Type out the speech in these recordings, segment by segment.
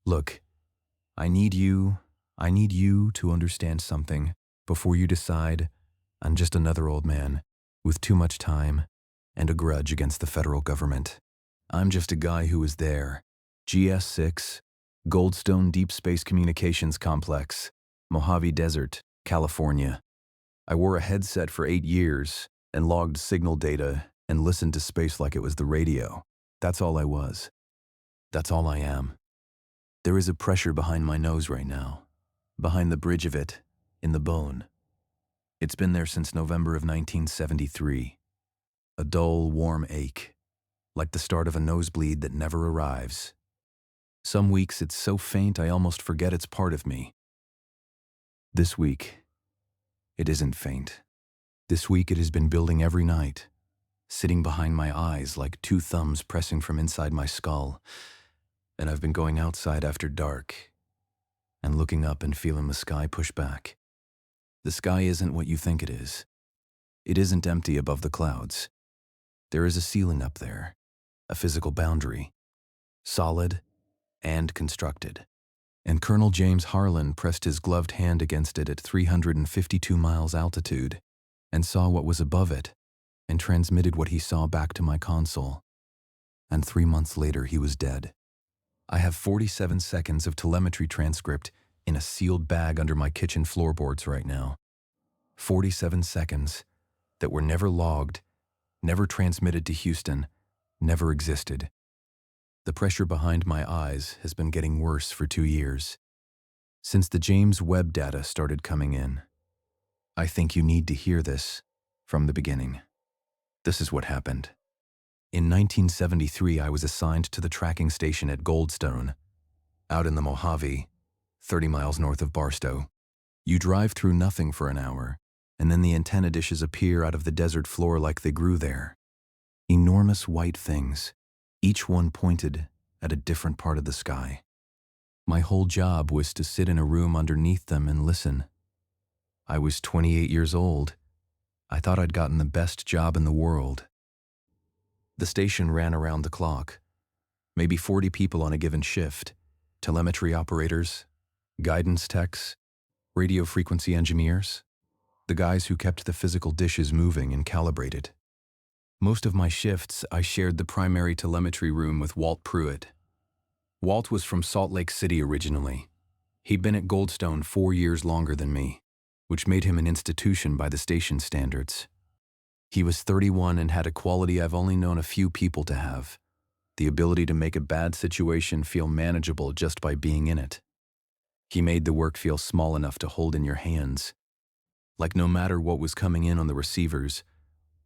Look, I need you, I need you to understand something before you decide I'm just another old man with too much time and a grudge against the federal government. I'm just a guy who was there. GS6, Goldstone Deep Space Communications Complex, Mojave Desert, California. I wore a headset for 8 years and logged signal data and listened to space like it was the radio. That's all I was. That's all I am. There is a pressure behind my nose right now, behind the bridge of it, in the bone. It's been there since November of 1973. A dull, warm ache, like the start of a nosebleed that never arrives. Some weeks it's so faint I almost forget it's part of me. This week, it isn't faint. This week it has been building every night, sitting behind my eyes like two thumbs pressing from inside my skull, and I've been going outside after dark and looking up and feeling the sky push back. The sky isn't what you think it is. It isn't empty above the clouds. There is a ceiling up there, a physical boundary, solid and constructed. And Colonel James Harlan pressed his gloved hand against it at 352 miles altitude and saw what was above it and transmitted what he saw back to my console. And 3 months later, he was dead. I have 47 seconds of telemetry transcript in a sealed bag under my kitchen floorboards right now. 47 seconds that were never logged, never transmitted to Houston, never existed. The pressure behind my eyes has been getting worse for 2 years. Since the James Webb data started coming in. I think you need to hear this from the beginning. This is what happened. In 1973, I was assigned to the tracking station at Goldstone, out in the Mojave, 30 miles north of Barstow. You drive through nothing for an hour, and then the antenna dishes appear out of the desert floor like they grew there. Enormous white things, each one pointed at a different part of the sky. My whole job was to sit in a room underneath them and listen. I was 28 years old. I thought I'd gotten the best job in the world. The station ran around the clock. Maybe 40 people on a given shift. Telemetry operators, guidance techs, radio frequency engineers, the guys who kept the physical dishes moving and calibrated. Most of my shifts, I shared the primary telemetry room with Walt Pruitt. Walt was from Salt Lake City originally. He'd been at Goldstone 4 years longer than me, which made him an institution by the station standards. He was 31 and had a quality I've only known a few people to have, the ability to make a bad situation feel manageable just by being in it. He made the work feel small enough to hold in your hands. Like no matter what was coming in on the receivers,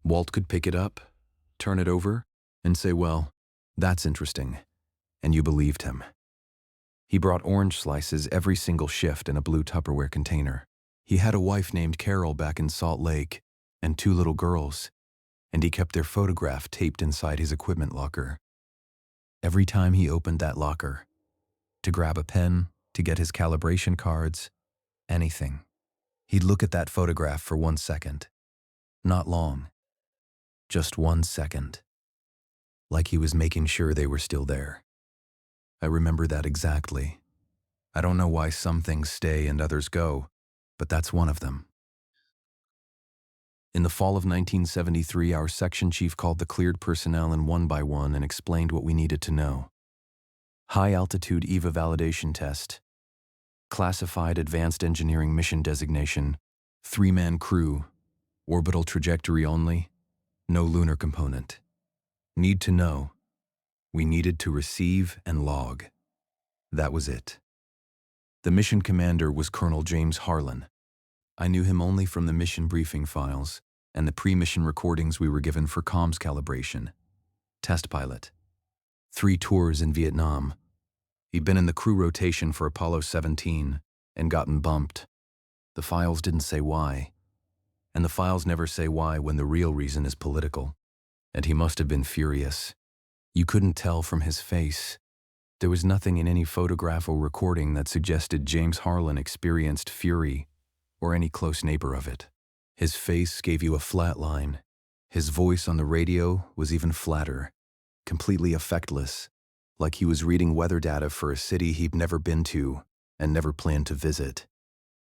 Walt could pick it up, turn it over, and say, well, that's interesting, and you believed him. He brought orange slices every single shift in a blue Tupperware container. He had a wife named Carol back in Salt Lake, and 2 little girls, and he kept their photograph taped inside his equipment locker. Every time he opened that locker, to grab a pen, to get his calibration cards, anything, he'd look at that photograph for 1 second. Not long. Just 1 second. Like he was making sure they were still there. I remember that exactly. I don't know why some things stay and others go, but that's one of them. In the fall of 1973, our section chief called the cleared personnel in one by one and explained what we needed to know. High-altitude EVA validation test. Classified advanced engineering mission designation. 3-man crew. Orbital trajectory only. No lunar component. Need to know. We needed to receive and log. That was it. The mission commander was Colonel James Harlan. I knew him only from the mission briefing files and the pre-mission recordings we were given for comms calibration. Test pilot. 3 tours in Vietnam. He'd been in the crew rotation for Apollo 17 and gotten bumped. The files didn't say why. And the files never say why when the real reason is political. And he must have been furious. You couldn't tell from his face. There was nothing in any photograph or recording that suggested James Harlan experienced fury or any close neighbor of it. His face gave you a flat line. His voice on the radio was even flatter, completely effectless, like he was reading weather data for a city he'd never been to and never planned to visit.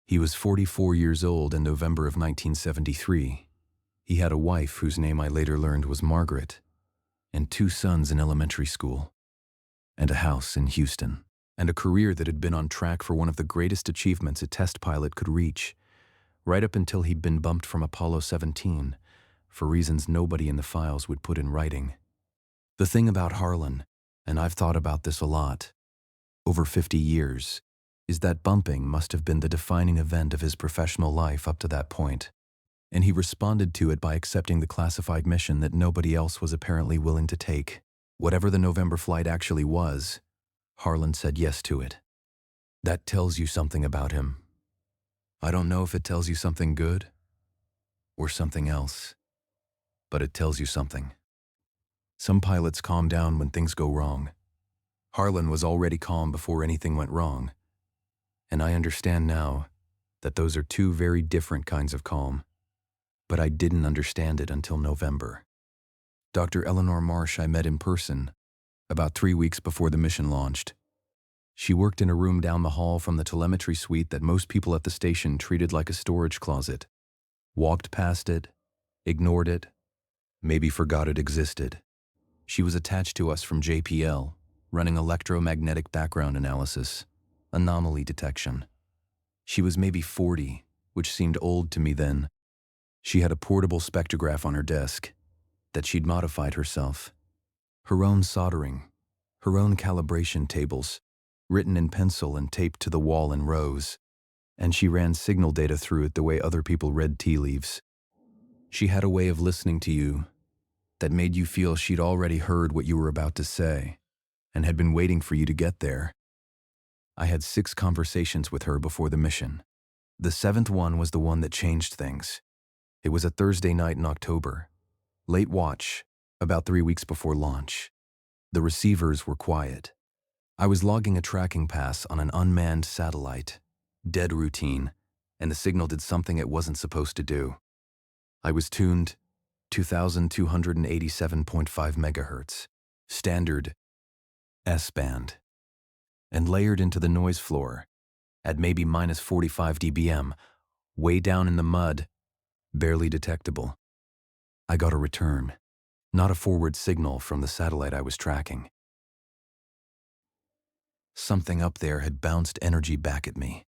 He was 44 years old in November of 1973. He had a wife whose name I later learned was Margaret, and 2 sons in elementary school, and a house in Houston, and a career that had been on track for one of the greatest achievements a test pilot could reach, right up until he'd been bumped from Apollo 17, for reasons nobody in the files would put in writing. The thing about Harlan, and I've thought about this a lot, over 50 years, is that bumping must have been the defining event of his professional life up to that point, and he responded to it by accepting the classified mission that nobody else was apparently willing to take. Whatever the November flight actually was, Harlan said yes to it. That tells you something about him. I don't know if it tells you something good or something else, but it tells you something. Some pilots calm down when things go wrong. Harlan was already calm before anything went wrong, and I understand now that those are 2 very different kinds of calm, but I didn't understand it until November. Dr. Eleanor Marsh I met in person about 3 weeks before the mission launched. She worked in a room down the hall from the telemetry suite that most people at the station treated like a storage closet. Walked past it, ignored it, maybe forgot it existed. She was attached to us from JPL, running electromagnetic background analysis, anomaly detection. She was maybe 40, which seemed old to me then. She had a portable spectrograph on her desk that she'd modified herself. Her own soldering, her own calibration tables, written in pencil and taped to the wall in rows, and she ran signal data through it the way other people read tea leaves. She had a way of listening to you that made you feel she'd already heard what you were about to say and had been waiting for you to get there. I had 6 conversations with her before the mission. The 7th one was the one that changed things. It was a Thursday night in October, late watch, about 3 weeks before launch. The receivers were quiet. I was logging a tracking pass on an unmanned satellite, dead routine, and the signal did something it wasn't supposed to do. I was tuned 2287.5 megahertz, standard S-band, and layered into the noise floor at maybe minus 45 dBm, way down in the mud, barely detectable. I got a return, not a forward signal from the satellite I was tracking. Something up there had bounced energy back at me.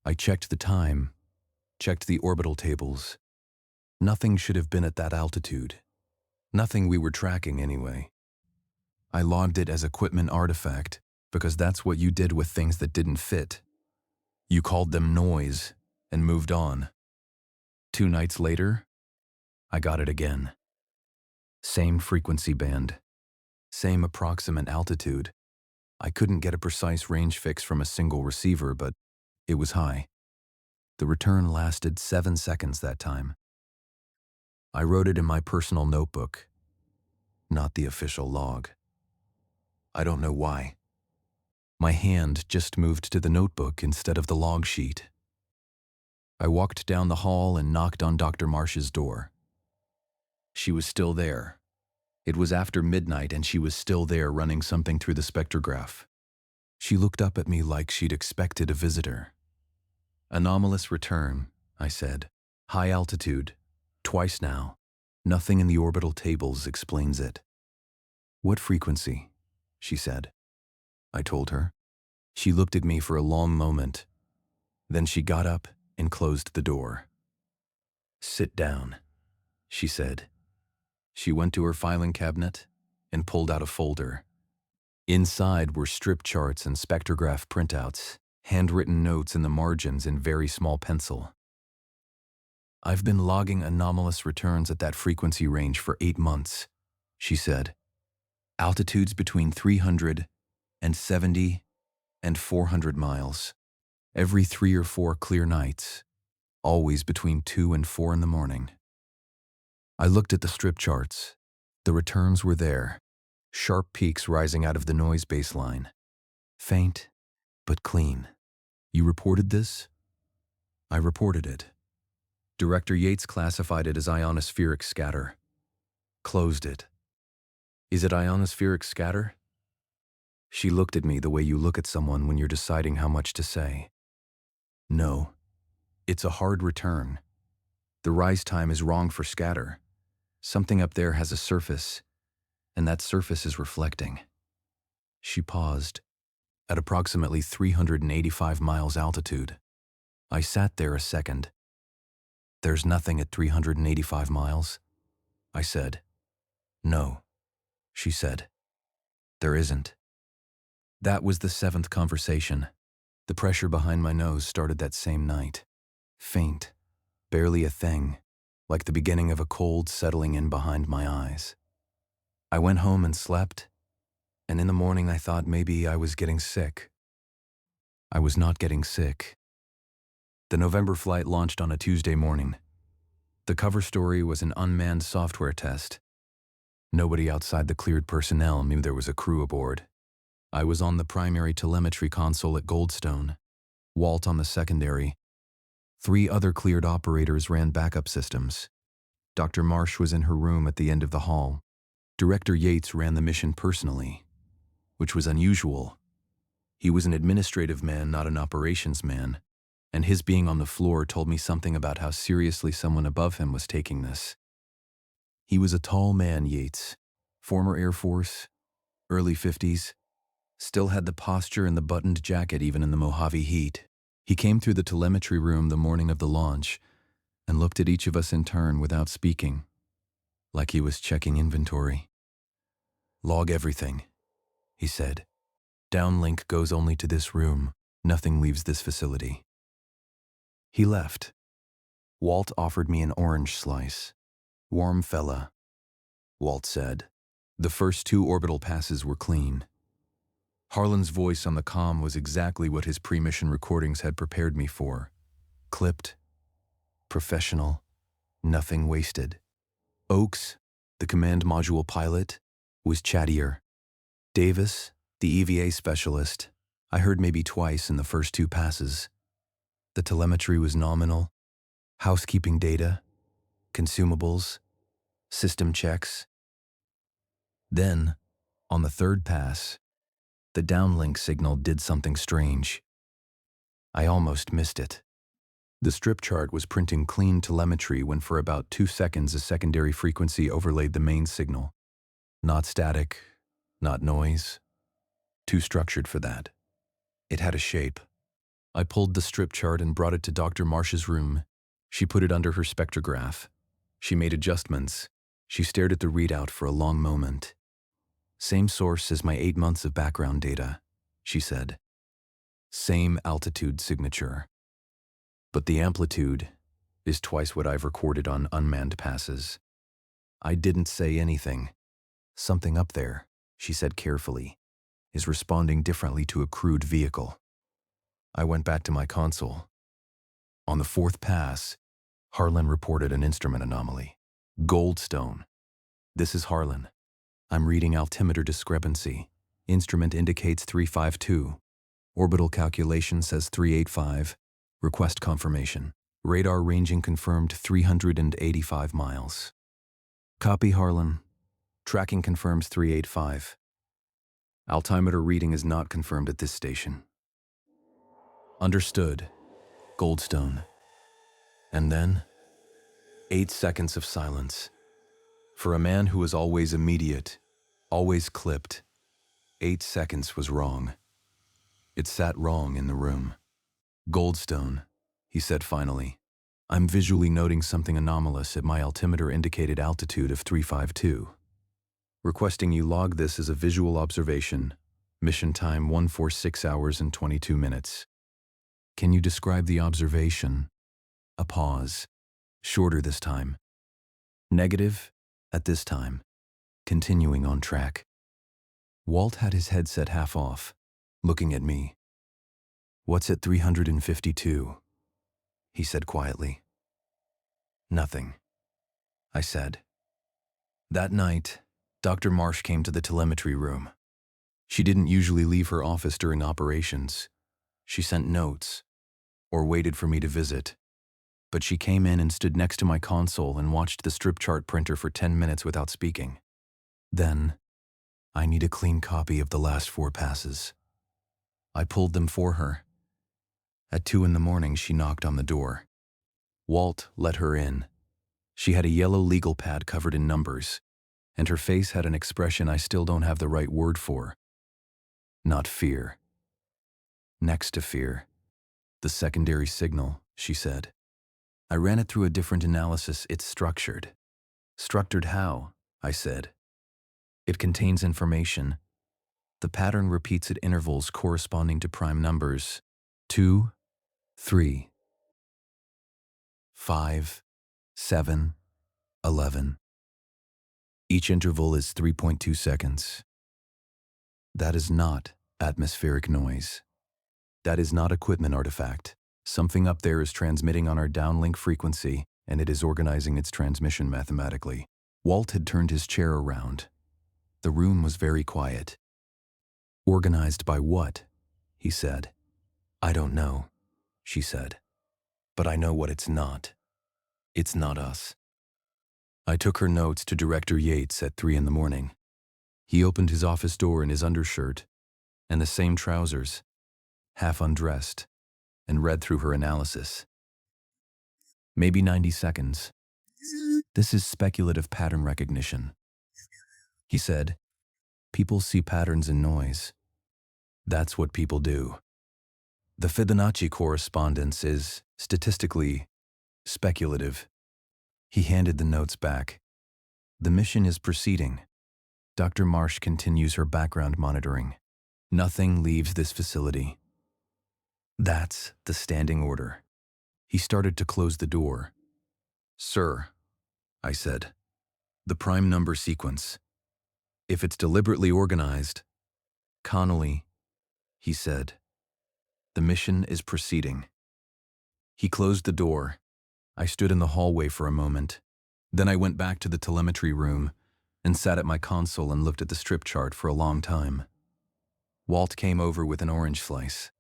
I checked the time, checked the orbital tables. Nothing should have been at that altitude. Nothing we were tracking anyway. I logged it as equipment artifact because that's what you did with things that didn't fit. You called them noise and moved on. 2 nights later, I got it again. Same frequency band, same approximate altitude. I couldn't get a precise range fix from a single receiver, but it was high. The return lasted 7 seconds that time. I wrote it in my personal notebook, not the official log. I don't know why. My hand just moved to the notebook instead of the log sheet. I walked down the hall and knocked on Dr. Marsh's door. She was still there. It was after midnight and she was still there running something through the spectrograph. She looked up at me like she'd expected a visitor. Anomalous return, I said. High altitude. Twice now. Nothing in the orbital tables explains it. What frequency? She said. I told her. She looked at me for a long moment. Then she got up and closed the door. Sit down, she said. She went to her filing cabinet and pulled out a folder. Inside were strip charts and spectrograph printouts, handwritten notes in the margins in very small pencil. I've been logging anomalous returns at that frequency range for 8 months, she said. Altitudes between 370 and 400 miles. Every 3 or 4 clear nights, always between 2 and 4 in the morning. I looked at the strip charts. The returns were there, sharp peaks rising out of the noise baseline. Faint, but clean. You reported this? I reported it. Director Yates classified it as ionospheric scatter. Closed it. Is it ionospheric scatter? She looked at me the way you look at someone when you're deciding how much to say. No, it's a hard return. The rise time is wrong for scatter. Something up there has a surface, and that surface is reflecting. She paused. At approximately 385 miles altitude. I sat there a second. There's nothing at 385 miles, I said. No, she said. There isn't. That was the 7th conversation. The pressure behind my nose started that same night. Faint, barely a thing, like the beginning of a cold settling in behind my eyes. I went home and slept, and in the morning I thought maybe I was getting sick. I was not getting sick. The November flight launched on a Tuesday morning. The cover story was an unmanned software test. Nobody outside the cleared personnel knew there was a crew aboard. I was on the primary telemetry console at Goldstone, Walt on the secondary. 3 other cleared operators ran backup systems. Dr. Marsh was in her room at the end of the hall. Director Yates ran the mission personally, which was unusual. He was an administrative man, not an operations man, and his being on the floor told me something about how seriously someone above him was taking this. He was a tall man, Yates, former Air Force, early 50s, still had the posture and the buttoned jacket even in the Mojave heat. He came through the telemetry room the morning of the launch and looked at each of us in turn without speaking, like he was checking inventory. Log everything, he said. Downlink goes only to this room. Nothing leaves this facility. He left. Walt offered me an orange slice. Warm fella, Walt said. The first 2 orbital passes were clean. Harlan's voice on the comm was exactly what his pre-mission recordings had prepared me for. Clipped, professional, nothing wasted. Oakes, the command module pilot, was chattier. Davis, the EVA specialist, I heard maybe twice in the first 2 passes. The telemetry was nominal. Housekeeping data, consumables, system checks. Then, on the 3rd pass, the downlink signal did something strange. I almost missed it. The strip chart was printing clean telemetry when for about 2 seconds a secondary frequency overlaid the main signal. Not static, not noise. Too structured for that. It had a shape. I pulled the strip chart and brought it to Dr. Marsh's room. She put it under her spectrograph. She made adjustments. She stared at the readout for a long moment. Same source as my 8 months of background data, she said. Same altitude signature. But the amplitude is twice what I've recorded on unmanned passes. I didn't say anything. Something up there, she said carefully, is responding differently to a crewed vehicle. I went back to my console. On the 4th pass, Harlan reported an instrument anomaly. Goldstone. This is Harlan. I'm reading altimeter discrepancy. Instrument indicates 352. Orbital calculation says 385. Request confirmation. Radar ranging confirmed 385 miles. Copy, Harlan. Tracking confirms 385. Altimeter reading is not confirmed at this station. Understood. Goldstone. And then, 8 seconds of silence. For a man who was always immediate, always clipped, 8 seconds was wrong. It sat wrong in the room. Goldstone, he said finally. I'm visually noting something anomalous at my altimeter indicated altitude of 352. Requesting you log this as a visual observation. Mission time 146 hours and 22 minutes. Can you describe the observation? A pause. Shorter this time. Negative at this time. Continuing on track. Walt had his headset half off, looking at me. What's at 352? He said quietly. Nothing, I said. That night, Dr. Marsh came to the telemetry room. She didn't usually leave her office during operations. She sent notes, or waited for me to visit. But she came in and stood next to my console and watched the strip chart printer for 10 minutes without speaking. Then, I need a clean copy of the last 4 passes. I pulled them for her. At 2 in the morning, she knocked on the door. Walt let her in. She had a yellow legal pad covered in numbers, and her face had an expression I still don't have the right word for. Not fear. Next to fear. The secondary signal, she said. I ran it through a different analysis. It's structured. Structured how? I said. It contains information. The pattern repeats at intervals corresponding to prime numbers 2, 3, 5, 7, 11. Each interval is 3.2 seconds. That is not atmospheric noise. That is not equipment artifact. Something up there is transmitting on our downlink frequency, and it is organizing its transmission mathematically. Walt had turned his chair around. The room was very quiet. Organized by what? He said. I don't know, she said. But I know what it's not. It's not us. I took her notes to Director Yates at 3 in the morning. He opened his office door in his undershirt and the same trousers, half undressed, and read through her analysis. Maybe 90 seconds. This is speculative pattern recognition. He said, people see patterns in noise. That's what people do. The Fibonacci correspondence is, statistically, speculative. He handed the notes back. The mission is proceeding. Dr. Marsh continues her background monitoring. Nothing leaves this facility. That's the standing order. He started to close the door. Sir, I said, the prime number sequence. If it's deliberately organized, Connolly, he said, the mission is proceeding. He closed the door. I stood in the hallway for a moment. Then I went back to the telemetry room and sat at my console and looked at the strip chart for a long time. Walt came over with an orange slice.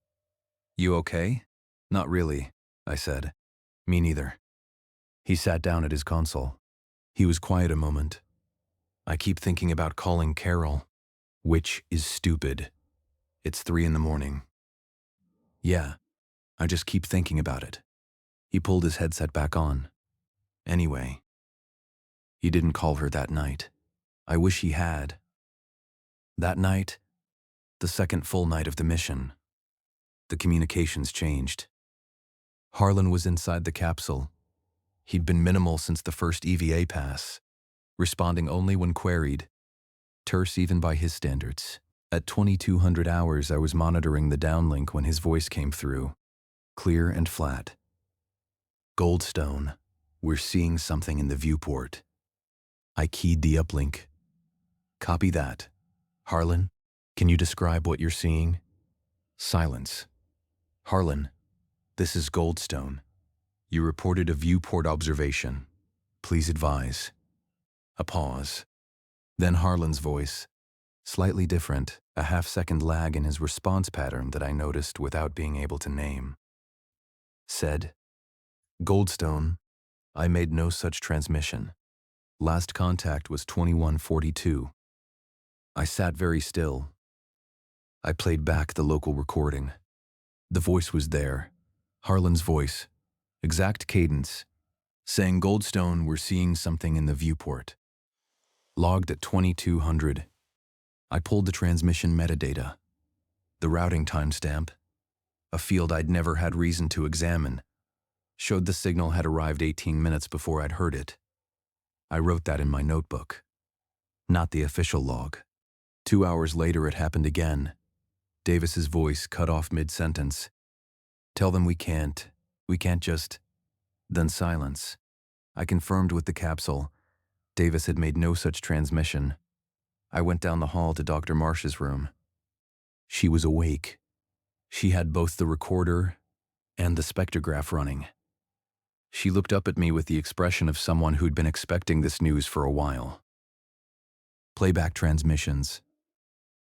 You okay? Not really, I said. Me neither. He sat down at his console. He was quiet a moment. I keep thinking about calling Carol, which is stupid. It's 3 in the morning. Yeah, I just keep thinking about it. He pulled his headset back on. Anyway, he didn't call her that night. I wish he had. That night, the second full night of the mission, the communications changed. Harlan was inside the capsule. He'd been minimal since the first EVA pass, responding only when queried, terse even by his standards. At 2200 hours, I was monitoring the downlink when his voice came through, clear and flat. Goldstone, we're seeing something in the viewport. I keyed the uplink. Copy that. Harlan, can you describe what you're seeing? Silence. Harlan, this is Goldstone. You reported a viewport observation. Please advise. A pause. Then Harlan's voice, slightly different, a half-second lag in his response pattern that I noticed without being able to name. Said, Goldstone, I made no such transmission. Last contact was 2142. I sat very still. I played back the local recording. The voice was there. Harlan's voice, exact cadence, saying Goldstone, we're seeing something in the viewport. Logged at 2200. I pulled the transmission metadata. The routing timestamp, a field I'd never had reason to examine, showed the signal had arrived 18 minutes before I'd heard it. I wrote that in my notebook. Not the official log. 2 hours later it happened again. Davis's voice cut off mid-sentence. Tell them we can't just... Then silence. I confirmed with the capsule. Davis had made no such transmission. I went down the hall to Dr. Marsh's room. She was awake. She had both the recorder and the spectrograph running. She looked up at me with the expression of someone who'd been expecting this news for a while. Playback transmissions,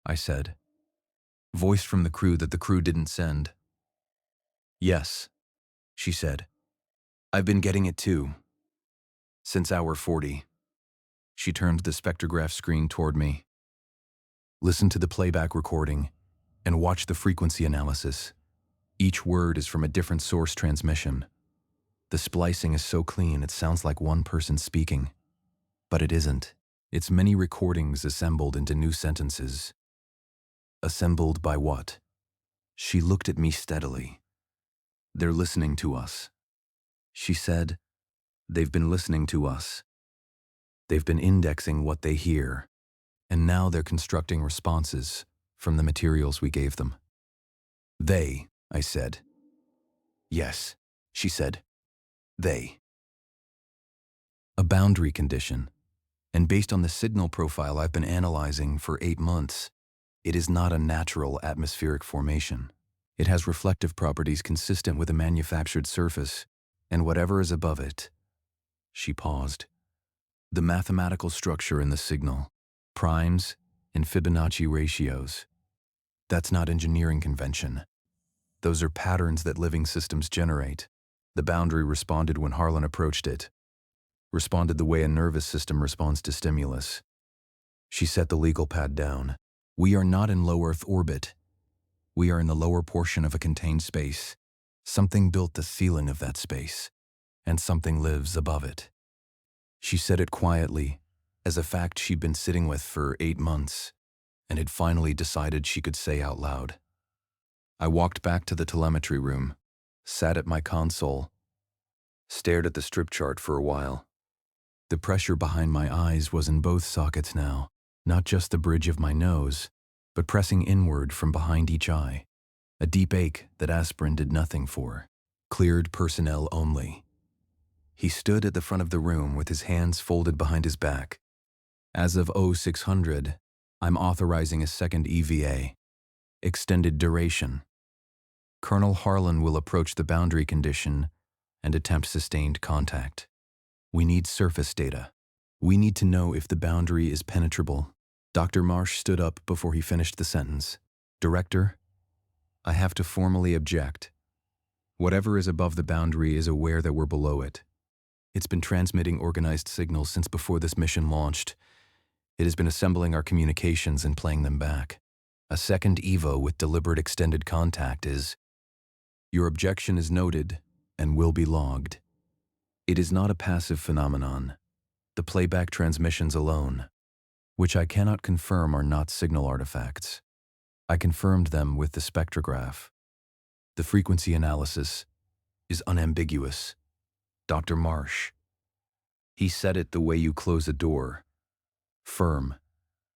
I said. Voice from the crew that the crew didn't send. Yes, she said. I've been getting it too. Since hour 40. She turned the spectrograph screen toward me. Listen to the playback recording and watch the frequency analysis. Each word is from a different source transmission. The splicing is so clean it sounds like one person speaking. But it isn't. It's many recordings assembled into new sentences. Assembled by what? She looked at me steadily. They're listening to us. She said, they've been listening to us. They've been indexing what they hear, and now they're constructing responses from the materials we gave them. They, I said. Yes, she said. They. A boundary condition, and based on the signal profile I've been analyzing for 8 months, it is not a natural atmospheric formation. It has reflective properties consistent with a manufactured surface, and whatever is above it. She paused. The mathematical structure in the signal, primes and Fibonacci ratios. That's not engineering convention. Those are patterns that living systems generate. The boundary responded when Harlan approached it. Responded the way a nervous system responds to stimulus. She set the legal pad down. We are not in low Earth orbit. We are in the lower portion of a contained space. Something built the ceiling of that space, and something lives above it. She said it quietly, as a fact she'd been sitting with for 8 months, and had finally decided she could say out loud. I walked back to the telemetry room, sat at my console, stared at the strip chart for a while. The pressure behind my eyes was in both sockets now, not just the bridge of my nose, but pressing inward from behind each eye. A deep ache that aspirin did nothing for. Cleared personnel only. He stood at the front of the room with his hands folded behind his back. As of 0600, I'm authorizing a second EVA. Extended duration. Colonel Harlan will approach the boundary condition and attempt sustained contact. We need surface data. We need to know if the boundary is penetrable. Dr. Marsh stood up before he finished the sentence. Director, I have to formally object. Whatever is above the boundary is aware that we're below it. It's been transmitting organized signals since before this mission launched. It has been assembling our communications and playing them back. A second EVO with deliberate extended contact is... Your objection is noted and will be logged. It is not a passive phenomenon. The playback transmissions alone, which I cannot confirm are not signal artifacts. I confirmed them with the spectrograph. The frequency analysis is unambiguous. Dr. Marsh. He said it the way you close a door. Firm.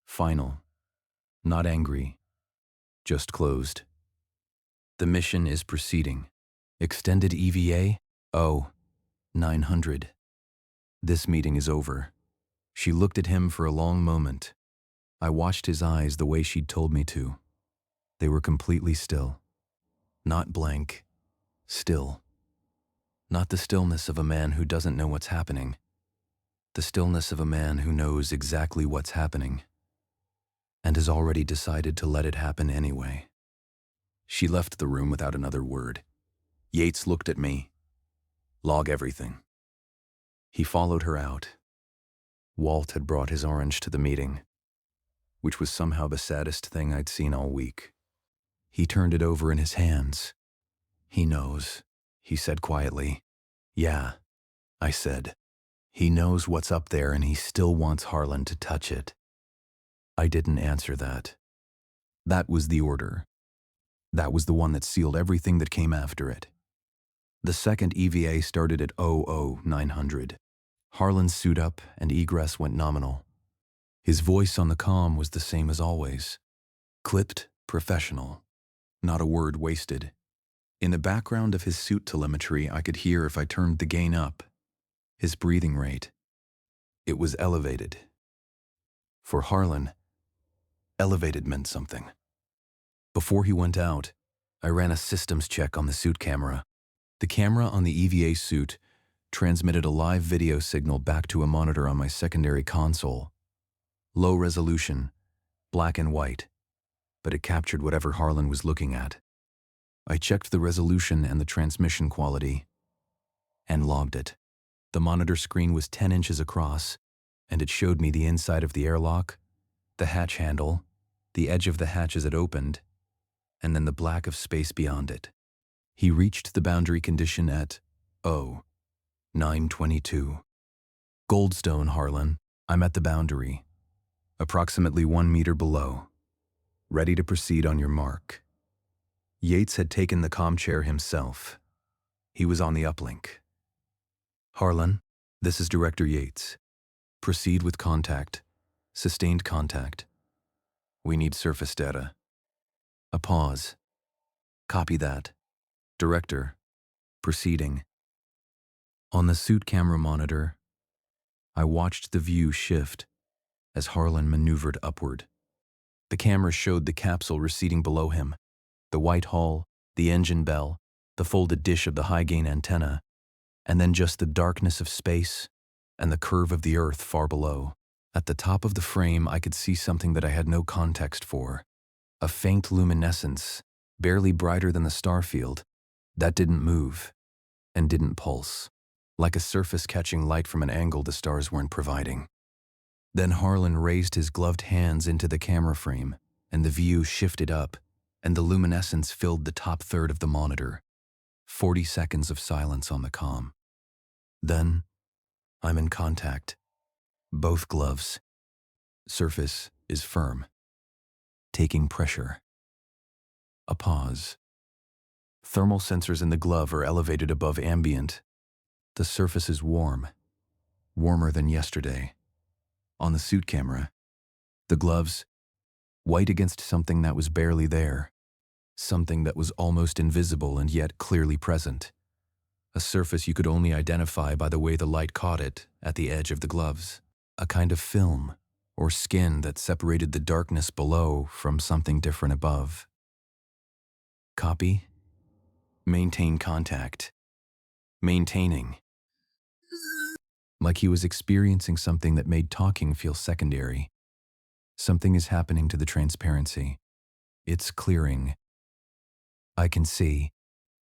Final. Not angry. Just closed. The mission is proceeding. Extended EVA? Oh, 900. This meeting is over. She looked at him for a long moment. I watched his eyes the way she'd told me to. They were completely still. Not blank. Still. Not the stillness of a man who doesn't know what's happening. The stillness of a man who knows exactly what's happening and has already decided to let it happen anyway. She left the room without another word. Yates looked at me. Log everything. He followed her out. Walt had brought his orange to the meeting, which was somehow the saddest thing I'd seen all week. He turned it over in his hands. He knows, he said quietly. Yeah, I said. He knows what's up there and he still wants Harlan to touch it. I didn't answer that. That was the order. That was the one that sealed everything that came after it. The second EVA started at 900. Harlan suit up and egress went nominal. His voice on the comm was the same as always. Clipped, professional. Not a word wasted. In the background of his suit telemetry, I could hear if I turned the gain up. His breathing rate. It was elevated. For Harlan, elevated meant something. Before he went out, I ran a systems check on the suit camera. The camera on the EVA suit transmitted a live video signal back to a monitor on my secondary console. Low resolution, black and white, but it captured whatever Harlan was looking at. I checked the resolution and the transmission quality and logged it. The monitor screen was 10 inches across, and it showed me the inside of the airlock, the hatch handle, the edge of the hatch as it opened, and then the black of space beyond it. He reached the boundary condition at 9:22. Goldstone, Harlan. I'm at the boundary, approximately 1 meter below. Ready to proceed on your mark. Yates had taken the comm chair himself. He was on the uplink. Harlan, this is Director Yates. Proceed with contact. Sustained contact. We need surface data. A pause. Copy that. Director. Proceeding. On the suit camera monitor, I watched the view shift as Harlan maneuvered upward. The camera showed the capsule receding below him, the white hull, the engine bell, the folded dish of the high-gain antenna, and then just the darkness of space and the curve of the Earth far below. At the top of the frame, I could see something that I had no context for. A faint luminescence, barely brighter than the star field, that didn't move and didn't pulse, like a surface catching light from an angle the stars weren't providing. Then Harlan raised his gloved hands into the camera frame, and the view shifted up, and the luminescence filled the top third of the monitor. 40 seconds of silence on the comm. Then, I'm in contact. Both gloves. Surface is firm. Taking pressure. A pause. Thermal sensors in the glove are elevated above ambient. The surface is warm. Warmer than yesterday. On the suit camera, the gloves, white against something that was barely there. Something that was almost invisible and yet clearly present. A surface you could only identify by the way the light caught it at the edge of the gloves. A kind of film or skin that separated the darkness below from something different above. Copy. Maintain contact. Maintaining. Like he was experiencing something that made talking feel secondary. Something is happening to the transparency. It's clearing. I can see.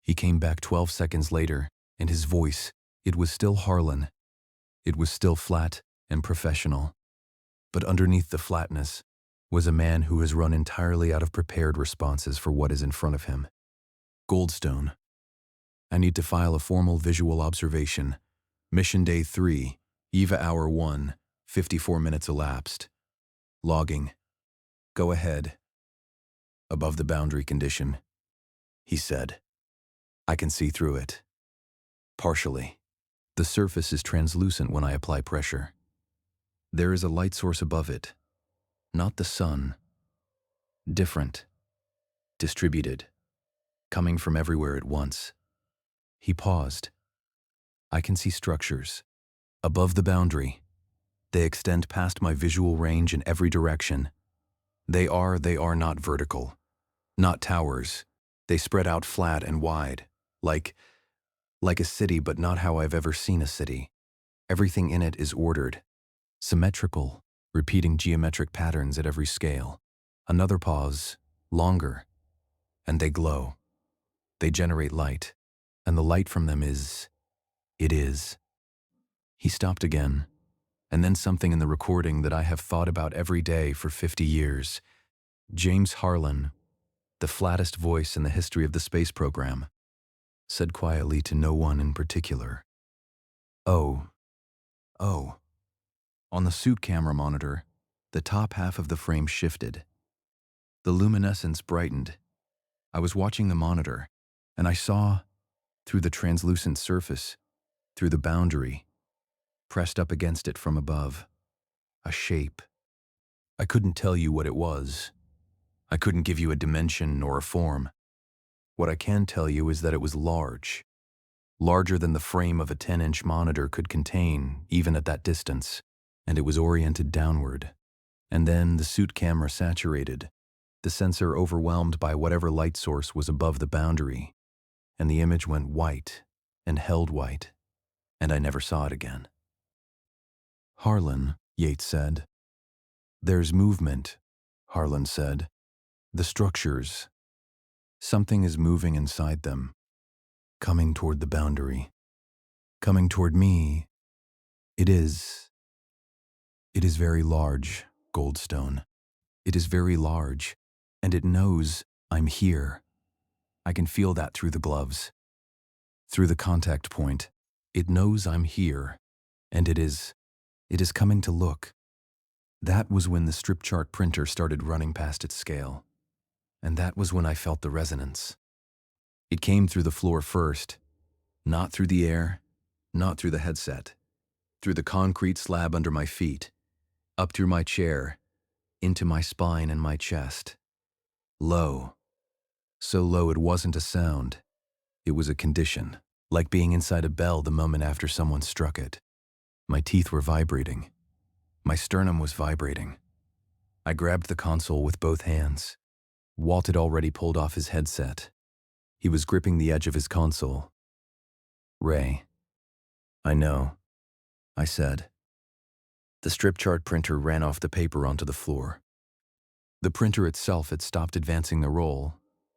He came back 12 seconds later, and his voice, it was still Harlan. It was still flat and professional. But underneath the flatness was a man who has run entirely out of prepared responses for what is in front of him. Goldstone. I need to file a formal visual observation. Mission Day 3, EVA Hour 1, 54 minutes elapsed. Logging. Go ahead. Above the boundary condition, he said. I can see through it. Partially. The surface is translucent when I apply pressure. There is a light source above it. Not the sun. Different. Distributed. Coming from everywhere at once. He paused. I can see structures. Above the boundary. They extend past my visual range in every direction. They are not vertical. Not towers. They spread out flat and wide. Like a city, but not how I've ever seen a city. Everything in it is ordered. Symmetrical, repeating geometric patterns at every scale. Another pause, longer, and they glow. They generate light, and the light from them is. He stopped again, and then something in the recording that I have thought about every day for 50 years. James Harlan, the flattest voice in the history of the space program, said quietly to no one in particular. Oh. On the suit camera monitor, the top half of the frame shifted. The luminescence brightened. I was watching the monitor, and I saw, through the translucent surface, through the boundary, pressed up against it from above, a shape. I couldn't tell you what it was. I couldn't give you a dimension nor a form. What I can tell you is that it was large. Larger than the frame of a 10-inch monitor could contain, even at that distance, and it was oriented downward. And then the suit camera saturated, the sensor overwhelmed by whatever light source was above the boundary, and the image went white and held white, and I never saw it again. Harlan, Yates said. There's movement, Harlan said. The structures. Something is moving inside them, coming toward the boundary. Coming toward me. It is very large, Goldstone. It is very large, and it knows I'm here. I can feel that through the gloves, through the contact point. It knows I'm here, and it is coming to look. That was when the strip chart printer started running past its scale, and that was when I felt the resonance. It came through the floor first, not through the air, not through the headset, through the concrete slab under my feet, up through my chair, into my spine and my chest. Low. So low it wasn't a sound. It was a condition, like being inside a bell the moment after someone struck it. My teeth were vibrating. My sternum was vibrating. I grabbed the console with both hands. Walt had already pulled off his headset. He was gripping the edge of his console. "Ray." "I know," I said. The strip chart printer ran off the paper onto the floor. The printer itself had stopped advancing the roll.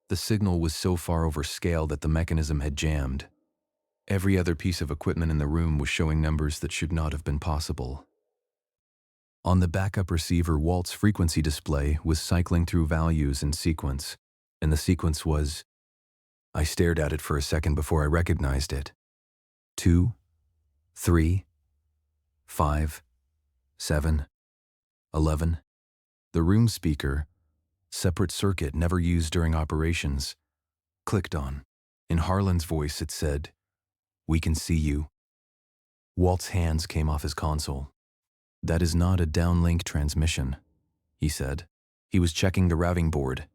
The signal was so far over scale that the mechanism had jammed. Every other piece of equipment in the room was showing numbers that should not have been possible. On the backup receiver, Walt's frequency display was cycling through values in sequence, and the sequence was... I stared at it for a second before I recognized it. 2, 3, 5, 7, 11. The room speaker, separate circuit never used during operations, clicked on. In Harlan's voice it said, "We can see you." Walt's hands came off his console. "That is not a downlink transmission," he said. He was checking the routing board.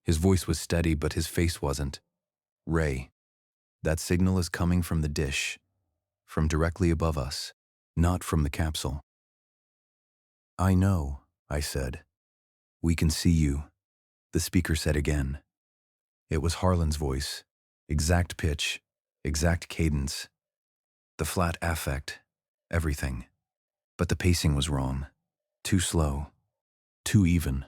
His voice was steady, but his face wasn't. "Ray, that signal is coming from the dish, from directly above us, not from the capsule." "I know," I said. "We can see you," the speaker said again. It was Harlan's voice, exact pitch, exact cadence, the flat affect, everything. But the pacing was wrong, too slow, too even.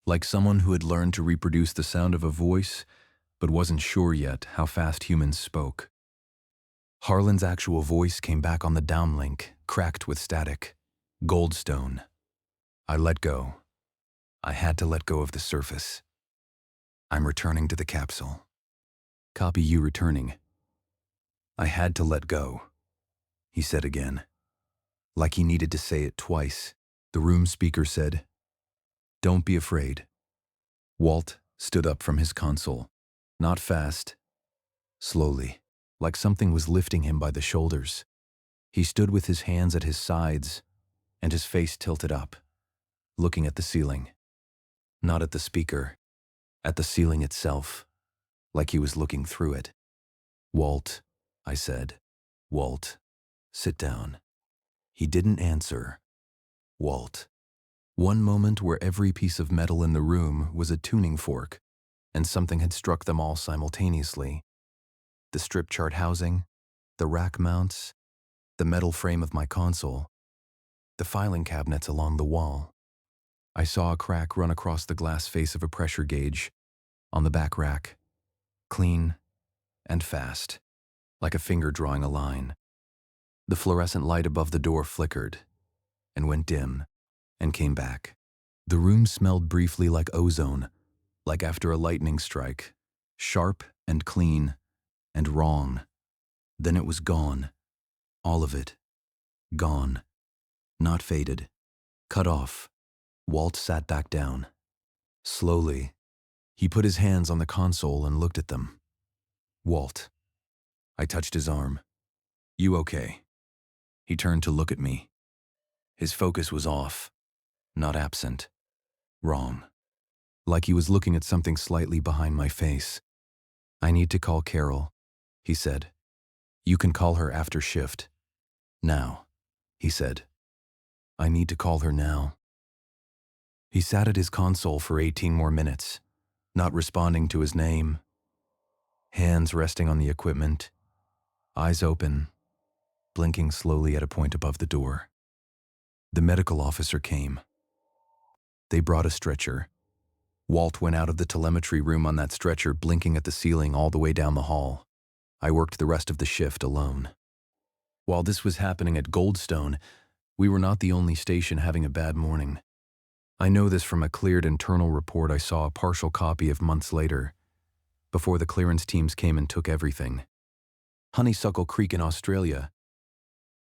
Like someone who had learned to reproduce the sound of a voice, but wasn't sure yet how fast humans spoke. Harlan's actual voice came back on the downlink, cracked with static. Goldstone. I let go. I had to let go of the surface. "I'm returning to the capsule." "Copy you returning." "I had to let go," he said again. Like he needed to say it twice, the room speaker said, "Don't be afraid." Walt stood up from his console. Not fast, slowly, like something was lifting him by the shoulders. He stood with his hands at his sides and his face tilted up, looking at the ceiling. Not at the speaker, at the ceiling itself, like he was looking through it. "Walt," I said. "Walt, sit down." He didn't answer. "Walt." One moment where every piece of metal in the room was a tuning fork, and something had struck them all simultaneously. The strip chart housing, the rack mounts, the metal frame of my console, the filing cabinets along the wall. I saw a crack run across the glass face of a pressure gauge on the back rack, clean and fast, like a finger drawing a line. The fluorescent light above the door flickered and went dim and came back. The room smelled briefly like ozone, like after a lightning strike, sharp and clean and wrong. Then it was gone, all of it, gone, not faded, cut off. Walt sat back down. Slowly, he put his hands on the console and looked at them. "Walt." I touched his arm. "You okay?" He turned to look at me. His focus was off, not absent, wrong. Like he was looking at something slightly behind my face. "I need to call Carol," he said. "You can call her after shift." "Now," he said. "I need to call her now." He sat at his console for 18 more minutes, not responding to his name. Hands resting on the equipment, eyes open, blinking slowly at a point above the door. The medical officer came. They brought a stretcher. Walt went out of the telemetry room on that stretcher, blinking at the ceiling all the way down the hall. I worked the rest of the shift alone. While this was happening at Goldstone, we were not the only station having a bad morning. I know this from a cleared internal report I saw a partial copy of months later, before the clearance teams came and took everything. Honeysuckle Creek in Australia,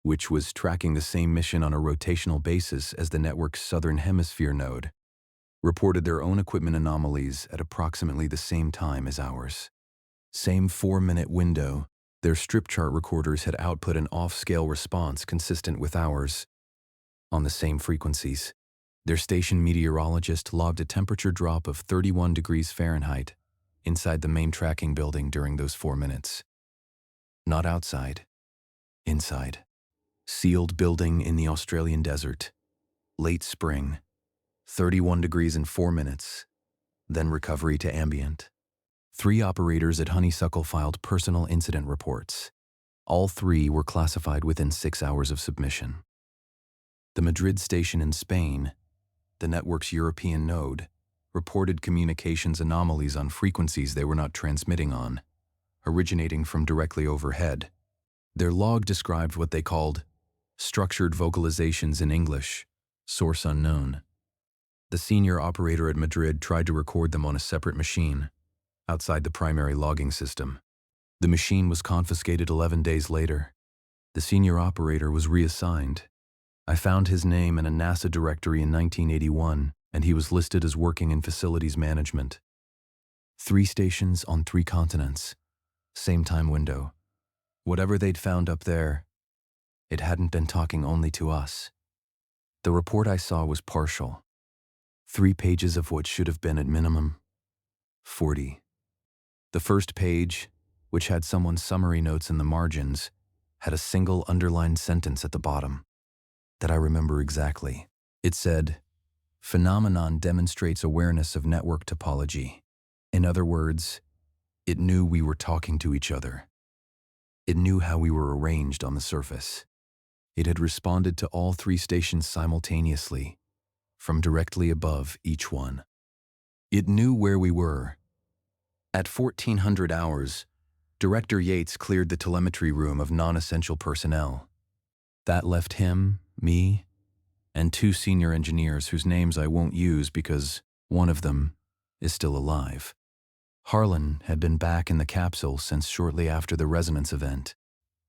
which was tracking the same mission on a rotational basis as the network's Southern Hemisphere node, reported their own equipment anomalies at approximately the same time as ours. Same 4-minute window, their strip chart recorders had output an off-scale response consistent with ours on the same frequencies. Their station meteorologist logged a temperature drop of 31 degrees Fahrenheit inside the main tracking building during those 4 minutes. Not outside, inside. Sealed building in the Australian desert. Late spring. 31 degrees in 4 minutes. Then recovery to ambient. 3 operators at Honeysuckle filed personal incident reports. All 3 were classified within 6 hours of submission. The Madrid station in Spain, the network's European node, reported communications anomalies on frequencies they were not transmitting on, originating from directly overhead. Their log described what they called structured vocalizations in English, source unknown. The senior operator at Madrid tried to record them on a separate machine, outside the primary logging system. The machine was confiscated 11 days later. The senior operator was reassigned. I found his name in a NASA directory in 1981, and he was listed as working in facilities management. 3 stations on 3 continents. Same time window. Whatever they'd found up there, it hadn't been talking only to us. The report I saw was partial, 3 pages of which should have been at minimum 40. The first page, which had someone's summary notes in the margins, had a single underlined sentence at the bottom that I remember exactly. It said, "Phenomenon demonstrates awareness of network topology." In other words, it knew we were talking to each other. It knew how we were arranged on the surface. It had responded to all 3 stations simultaneously, from directly above each one. It knew where we were. At 1400 hours, Director Yates cleared the telemetry room of non-essential personnel. That left him, me, and 2 senior engineers whose names I won't use because one of them is still alive. Harlan had been back in the capsule since shortly after the resonance event.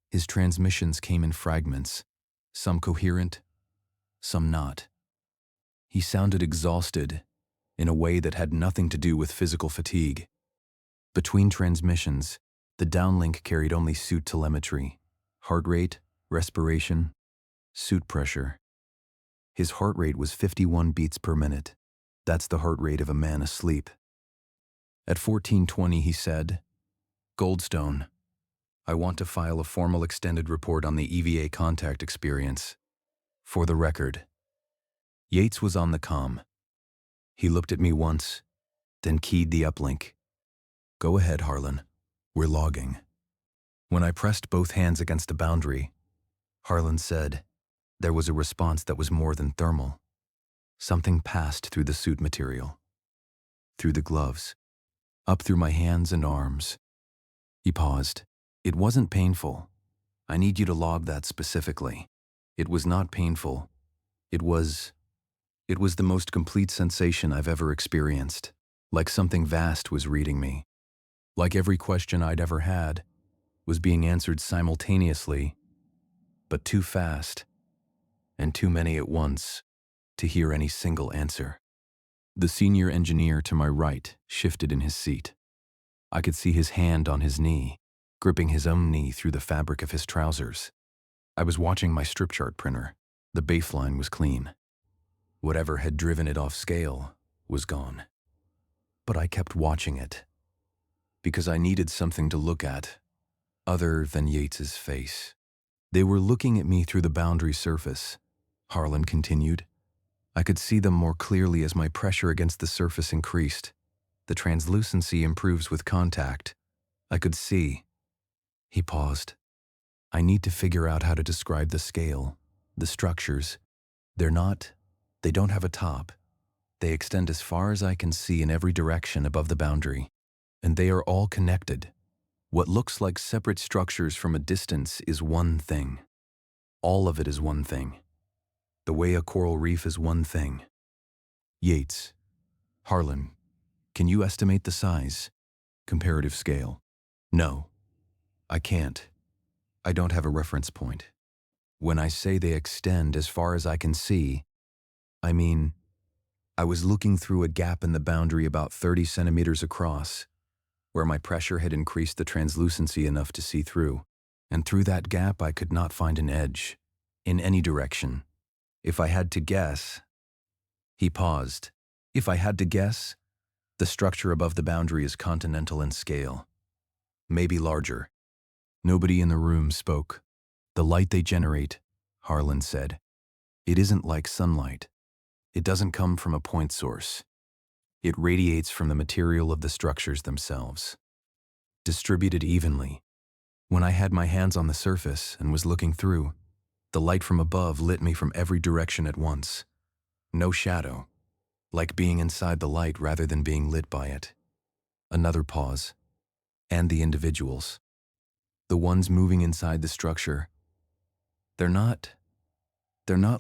His transmissions came in fragments, some coherent, some not. He sounded exhausted in a way that had nothing to do with physical fatigue. Between transmissions, the downlink carried only suit telemetry, heart rate, respiration, suit pressure. His heart rate was 51 beats per minute. That's the heart rate of a man asleep. At 14:20 he said, "Goldstone, I want to file a formal extended report on the EVA contact experience. For the record." Yates was on the comm. He looked at me once, then keyed the uplink. "Go ahead, Harlan. We're logging." When I pressed both hands against the boundary, Harlan said, there was a response that was more than thermal. Something passed through the suit material, through the gloves, up through my hands and arms. He paused. "It wasn't painful. I need you to log that specifically. It was not painful. It was the most complete sensation I've ever experienced. Like something vast was reading me. Like every question I'd ever had was being answered simultaneously, but too fast, and too many at once, to hear any single answer." The senior engineer to my right shifted in his seat. I could see his hand on his knee, gripping his own knee through the fabric of his trousers. I was watching my strip chart printer. The baseline was clean. Whatever had driven it off scale was gone. But I kept watching it, because I needed something to look at, other than Yates's face. "They were looking at me through the boundary surface," Harlan continued. "I could see them more clearly as my pressure against the surface increased. The translucency improves with contact. I could see." He paused. "I need to figure out how to describe the scale, the structures. They don't have a top. They extend as far as I can see in every direction above the boundary. And they are all connected. What looks like separate structures from a distance is one thing. All of it is one thing. The way a coral reef is one thing. Yates. Harlan. Can you estimate the size? Comparative scale. No. I can't. I don't have a reference point. When I say they extend as far as I can see, I mean, I was looking through a gap in the boundary about 30 centimeters across, where my pressure had increased the translucency enough to see through. And through that gap I could not find an edge, in any direction. If I had to guess— He paused. If I had to guess, the structure above the boundary is continental in scale. Maybe larger. Nobody in the room spoke. The light they generate, Harlan said. It isn't like sunlight. It doesn't come from a point source. It radiates from the material of the structures themselves, distributed evenly. When I had my hands on the surface and was looking through, the light from above lit me from every direction at once. No shadow, like being inside the light rather than being lit by it. Another pause. And the individuals. The ones moving inside the structure. They're not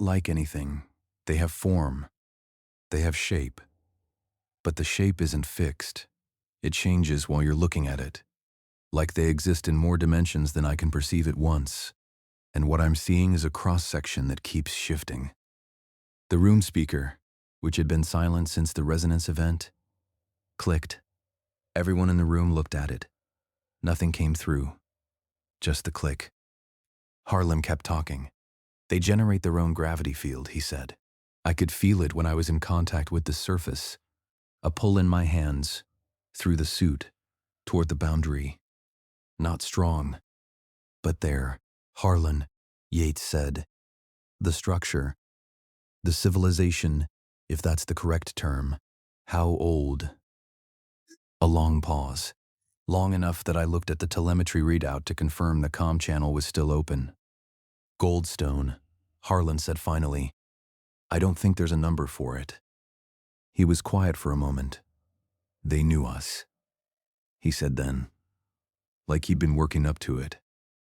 like anything. They have form. They have shape. But the shape isn't fixed. It changes while you're looking at it. Like they exist in more dimensions than I can perceive at once. And what I'm seeing is a cross-section that keeps shifting. The room speaker, which had been silent since the resonance event, clicked. Everyone in the room looked at it. Nothing came through. Just the click. Harlan kept talking. They generate their own gravity field, he said. I could feel it when I was in contact with the surface. A pull in my hands, through the suit, toward the boundary. Not strong, but there. Harlan, Yates said. The structure, the civilization, if that's the correct term. How old? A long pause. Long enough that I looked at the telemetry readout to confirm the comm channel was still open. Goldstone, Harlan said finally. I don't think there's a number for it. He was quiet for a moment. They knew us, he said then, like he'd been working up to it.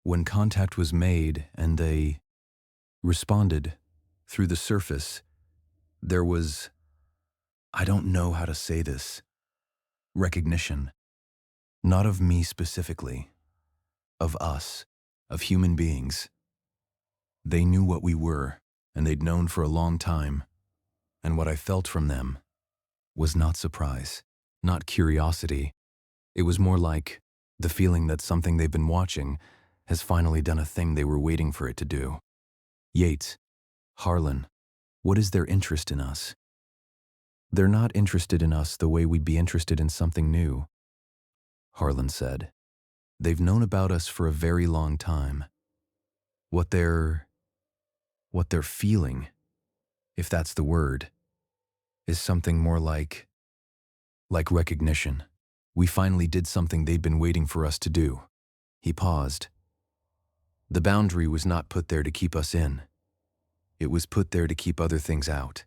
When contact was made and they responded through the surface, there was— I don't know how to say this— recognition. Not of me specifically, of us, of human beings. They knew what we were, and they'd known for a long time, and what I felt from them was not surprise, not curiosity. It was more like the feeling that something they've been watching has finally done a thing they were waiting for it to do. Yates, Harlan, what is their interest in us? They're not interested in us the way we'd be interested in something new, Harlan said. They've known about us for a very long time. What they're feeling, if that's the word, is something more like recognition. We finally did something they'd been waiting for us to do. He paused. The boundary was not put there to keep us in. It was put there to keep other things out.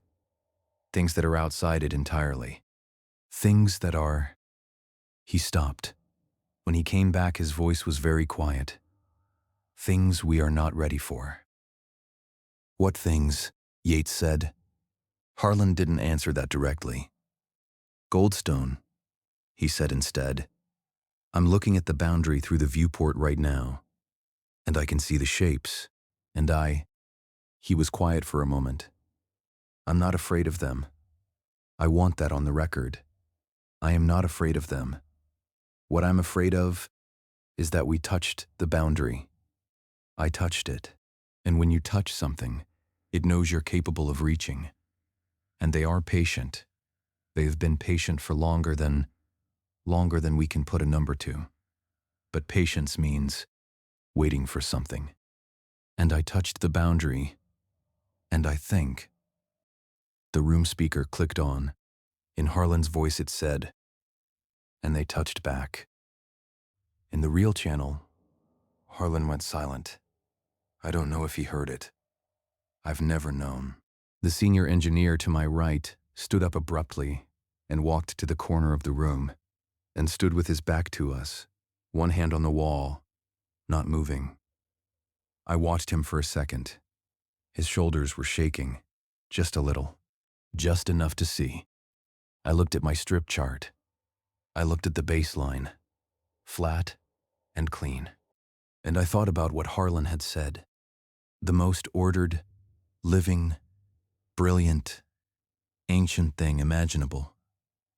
Things that are outside it entirely. Things that are— He stopped. When he came back, his voice was very quiet. Things we are not ready for. What things? Yates said. Harlan didn't answer that directly. Goldstone, he said instead. I'm looking at the boundary through the viewport right now, and I can see the shapes, and He was quiet for a moment. I'm not afraid of them. I want that on the record. I am not afraid of them. What I'm afraid of is that we touched the boundary. I touched it. And when you touch something, it knows you're capable of reaching. And they are patient. They have been patient for longer than we can put a number to. But patience means waiting for something. And I touched the boundary, and I think— The room speaker clicked on. In Harlan's voice it said, and they touched back. In the real channel, Harlan went silent. I don't know if he heard it. I've never known. The senior engineer to my right stood up abruptly and walked to the corner of the room and stood with his back to us, one hand on the wall, not moving. I watched him for a second. His shoulders were shaking, just a little. Just enough to see. I looked at my strip chart. I looked at the baseline, flat and clean. And I thought about what Harlan had said. The most ordered, living, brilliant, ancient thing imaginable.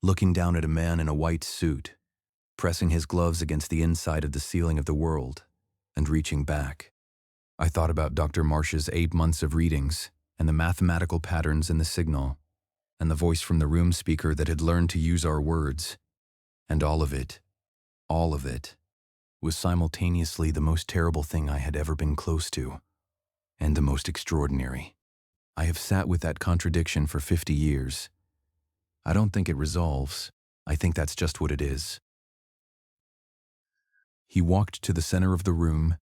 Looking down at a man in a white suit, pressing his gloves against the inside of the ceiling of the world, and reaching back. I thought about Dr. Marsh's 8 months of readings, and the mathematical patterns in the signal, and the voice from the room speaker that had learned to use our words. And all of it, was simultaneously the most terrible thing I had ever been close to, and the most extraordinary. I have sat with that contradiction for 50 years. I don't think it resolves. I think that's just what it is. He walked to the center of the room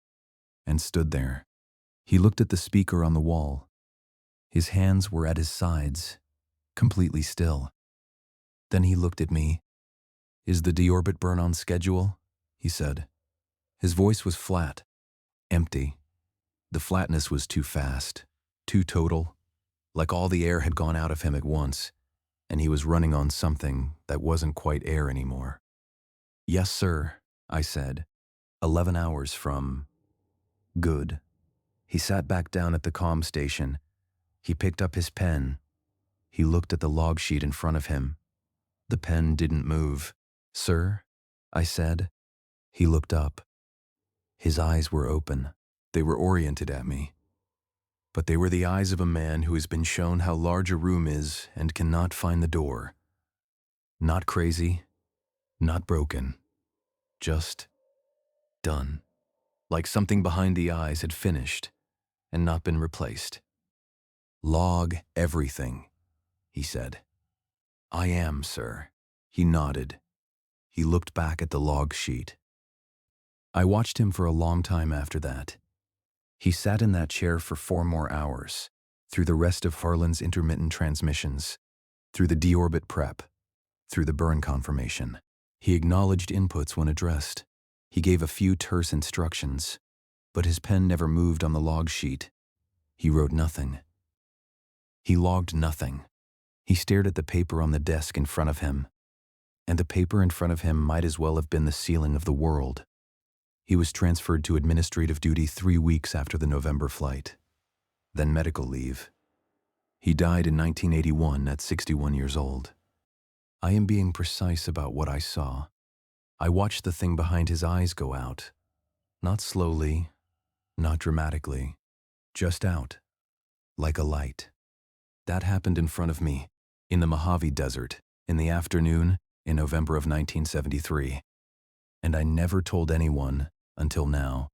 and stood there. He looked at the speaker on the wall. His hands were at his sides, completely still. Then he looked at me. "Is the deorbit burn on schedule?" he said. His voice was flat, empty. The flatness was too fast, too total, like all the air had gone out of him at once, and he was running on something that wasn't quite air anymore. "Yes, sir," I said. 11 hours from... Good. He sat back down at the comm station. He picked up his pen. He looked at the log sheet in front of him. The pen didn't move. "Sir?" I said. He looked up. His eyes were open. They were oriented at me. But they were the eyes of a man who has been shown how large a room is and cannot find the door. Not crazy, not broken, just done. Like something behind the eyes had finished and not been replaced. "Log everything," he said. "I am, sir." He nodded. He looked back at the log sheet. I watched him for a long time after that. He sat in that chair for 4 more hours, through the rest of Harlan's intermittent transmissions, through the deorbit prep, through the burn confirmation. He acknowledged inputs when addressed. He gave a few terse instructions, but his pen never moved on the log sheet. He wrote nothing. He logged nothing. He stared at the paper on the desk in front of him, and the paper in front of him might as well have been the ceiling of the world. He was transferred to administrative duty 3 weeks after the November flight, then medical leave. He died in 1981 at 61 years old. I am being precise about what I saw. I watched the thing behind his eyes go out. Not slowly, not dramatically, just out, like a light. That happened in front of me, in the Mojave Desert, in the afternoon, in November of 1973. And I never told anyone until now.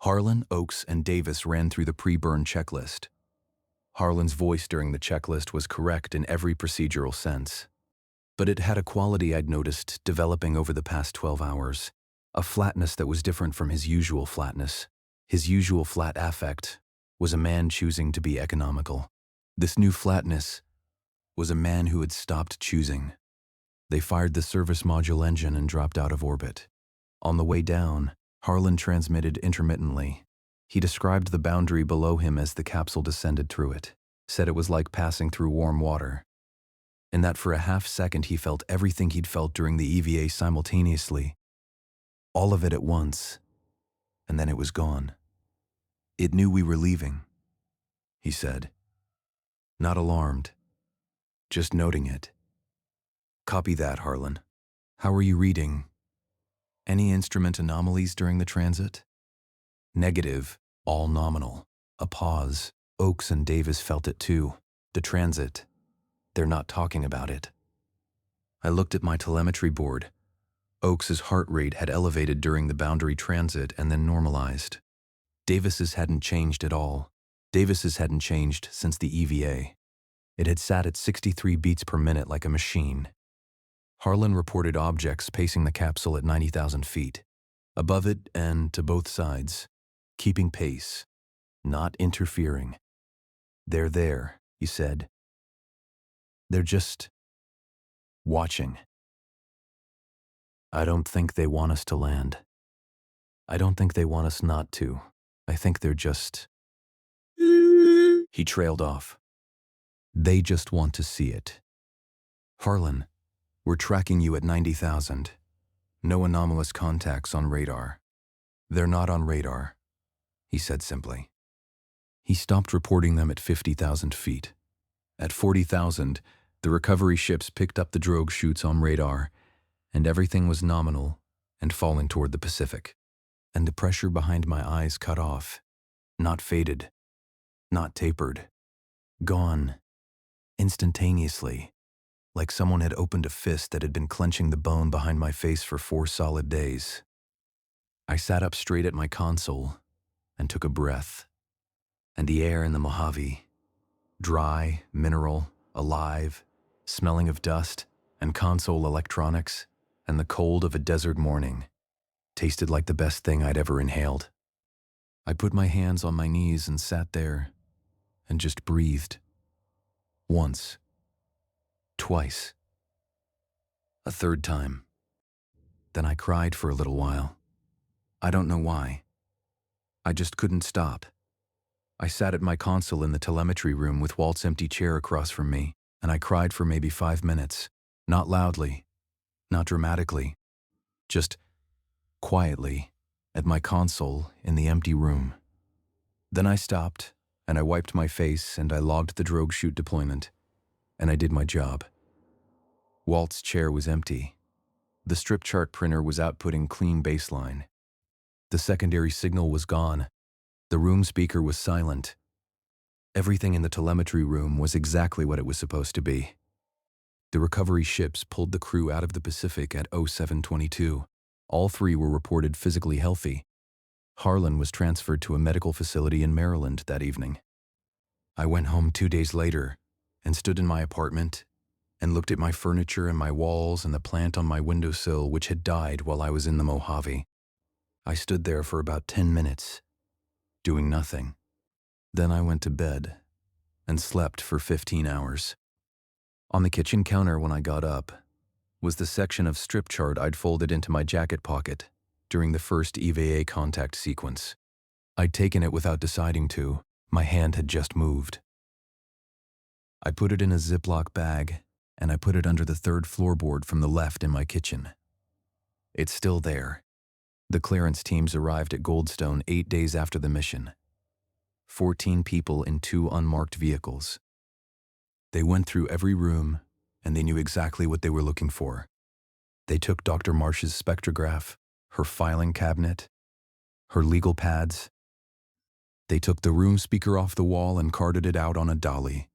Harlan, Oakes, and Davis ran through the pre-burn checklist. Harlan's voice during the checklist was correct in every procedural sense. But it had a quality I'd noticed developing over the past 12 hours, a flatness that was different from his usual flatness. His usual flat affect was a man choosing to be economical. This new flatness was a man who had stopped choosing. They fired the service module engine and dropped out of orbit. On the way down, Harlan transmitted intermittently. He described the boundary below him as the capsule descended through it, said it was like passing through warm water, and that for a half second he felt everything he'd felt during the EVA simultaneously. All of it at once, and then it was gone. "It knew we were leaving," he said. Not alarmed, just noting it. "Copy that, Harlan. How are you reading? Any instrument anomalies during the transit?" "Negative, all nominal." A pause. Oakes and Davis felt it too. The transit. They're not talking about it. I looked at my telemetry board. Oakes's heart rate had elevated during the boundary transit and then normalized. Davis's hadn't changed at all. Davis's hadn't changed since the EVA. It had sat at 63 beats per minute like a machine. Harlan reported objects pacing the capsule at 90,000 feet, above it and to both sides, keeping pace, not interfering. "They're there," he said. "They're just watching. I don't think they want us to land. I don't think they want us not to. I think they're just..." He trailed off. They just want to see it. Harlan, we're tracking you at 90,000. No anomalous contacts on radar. They're not on radar, he said simply. He stopped reporting them at 50,000 feet. At 40,000, the recovery ships picked up the drogue chutes on radar, and everything was nominal and falling toward the Pacific. And the pressure behind my eyes cut off, not faded, not tapered, gone, instantaneously, like someone had opened a fist that had been clenching the bone behind my face for 4 solid days. I sat up straight at my console and took a breath, and the air in the Mojave, dry, mineral, alive, smelling of dust and console electronics, and the cold of a desert morning, tasted like the best thing I'd ever inhaled. I put my hands on my knees and sat there and just breathed. Once. Twice. A third time. Then I cried for a little while. I don't know why. I just couldn't stop. I sat at my console in the telemetry room with Walt's empty chair across from me, and I cried for maybe 5 minutes. Not loudly, not dramatically, just quietly, at my console in the empty room. Then I stopped, and I wiped my face, and I logged the drogue chute deployment, and I did my job. Walt's chair was empty. The strip chart printer was outputting clean baseline. The secondary signal was gone. The room speaker was silent. Everything in the telemetry room was exactly what it was supposed to be. The recovery ships pulled the crew out of the Pacific at 07:22. All 3 were reported physically healthy. Harlan was transferred to a medical facility in Maryland that evening. I went home 2 days later and stood in my apartment and looked at my furniture and my walls and the plant on my windowsill which had died while I was in the Mojave. I stood there for about 10 minutes, doing nothing. Then I went to bed and slept for 15 hours. On the kitchen counter when I got up was the section of strip chart I'd folded into my jacket pocket during the first EVA contact sequence. I'd taken it without deciding to. My hand had just moved. I put it in a Ziploc bag, and I put it under the 3rd floorboard from the left in my kitchen. It's still there. The clearance teams arrived at Goldstone 8 days after the mission. 14 people in 2 unmarked vehicles. They went through every room, and they knew exactly what they were looking for. They took Dr. Marsh's spectrograph, her filing cabinet, her legal pads. They took the room speaker off the wall and carted it out on a dolly.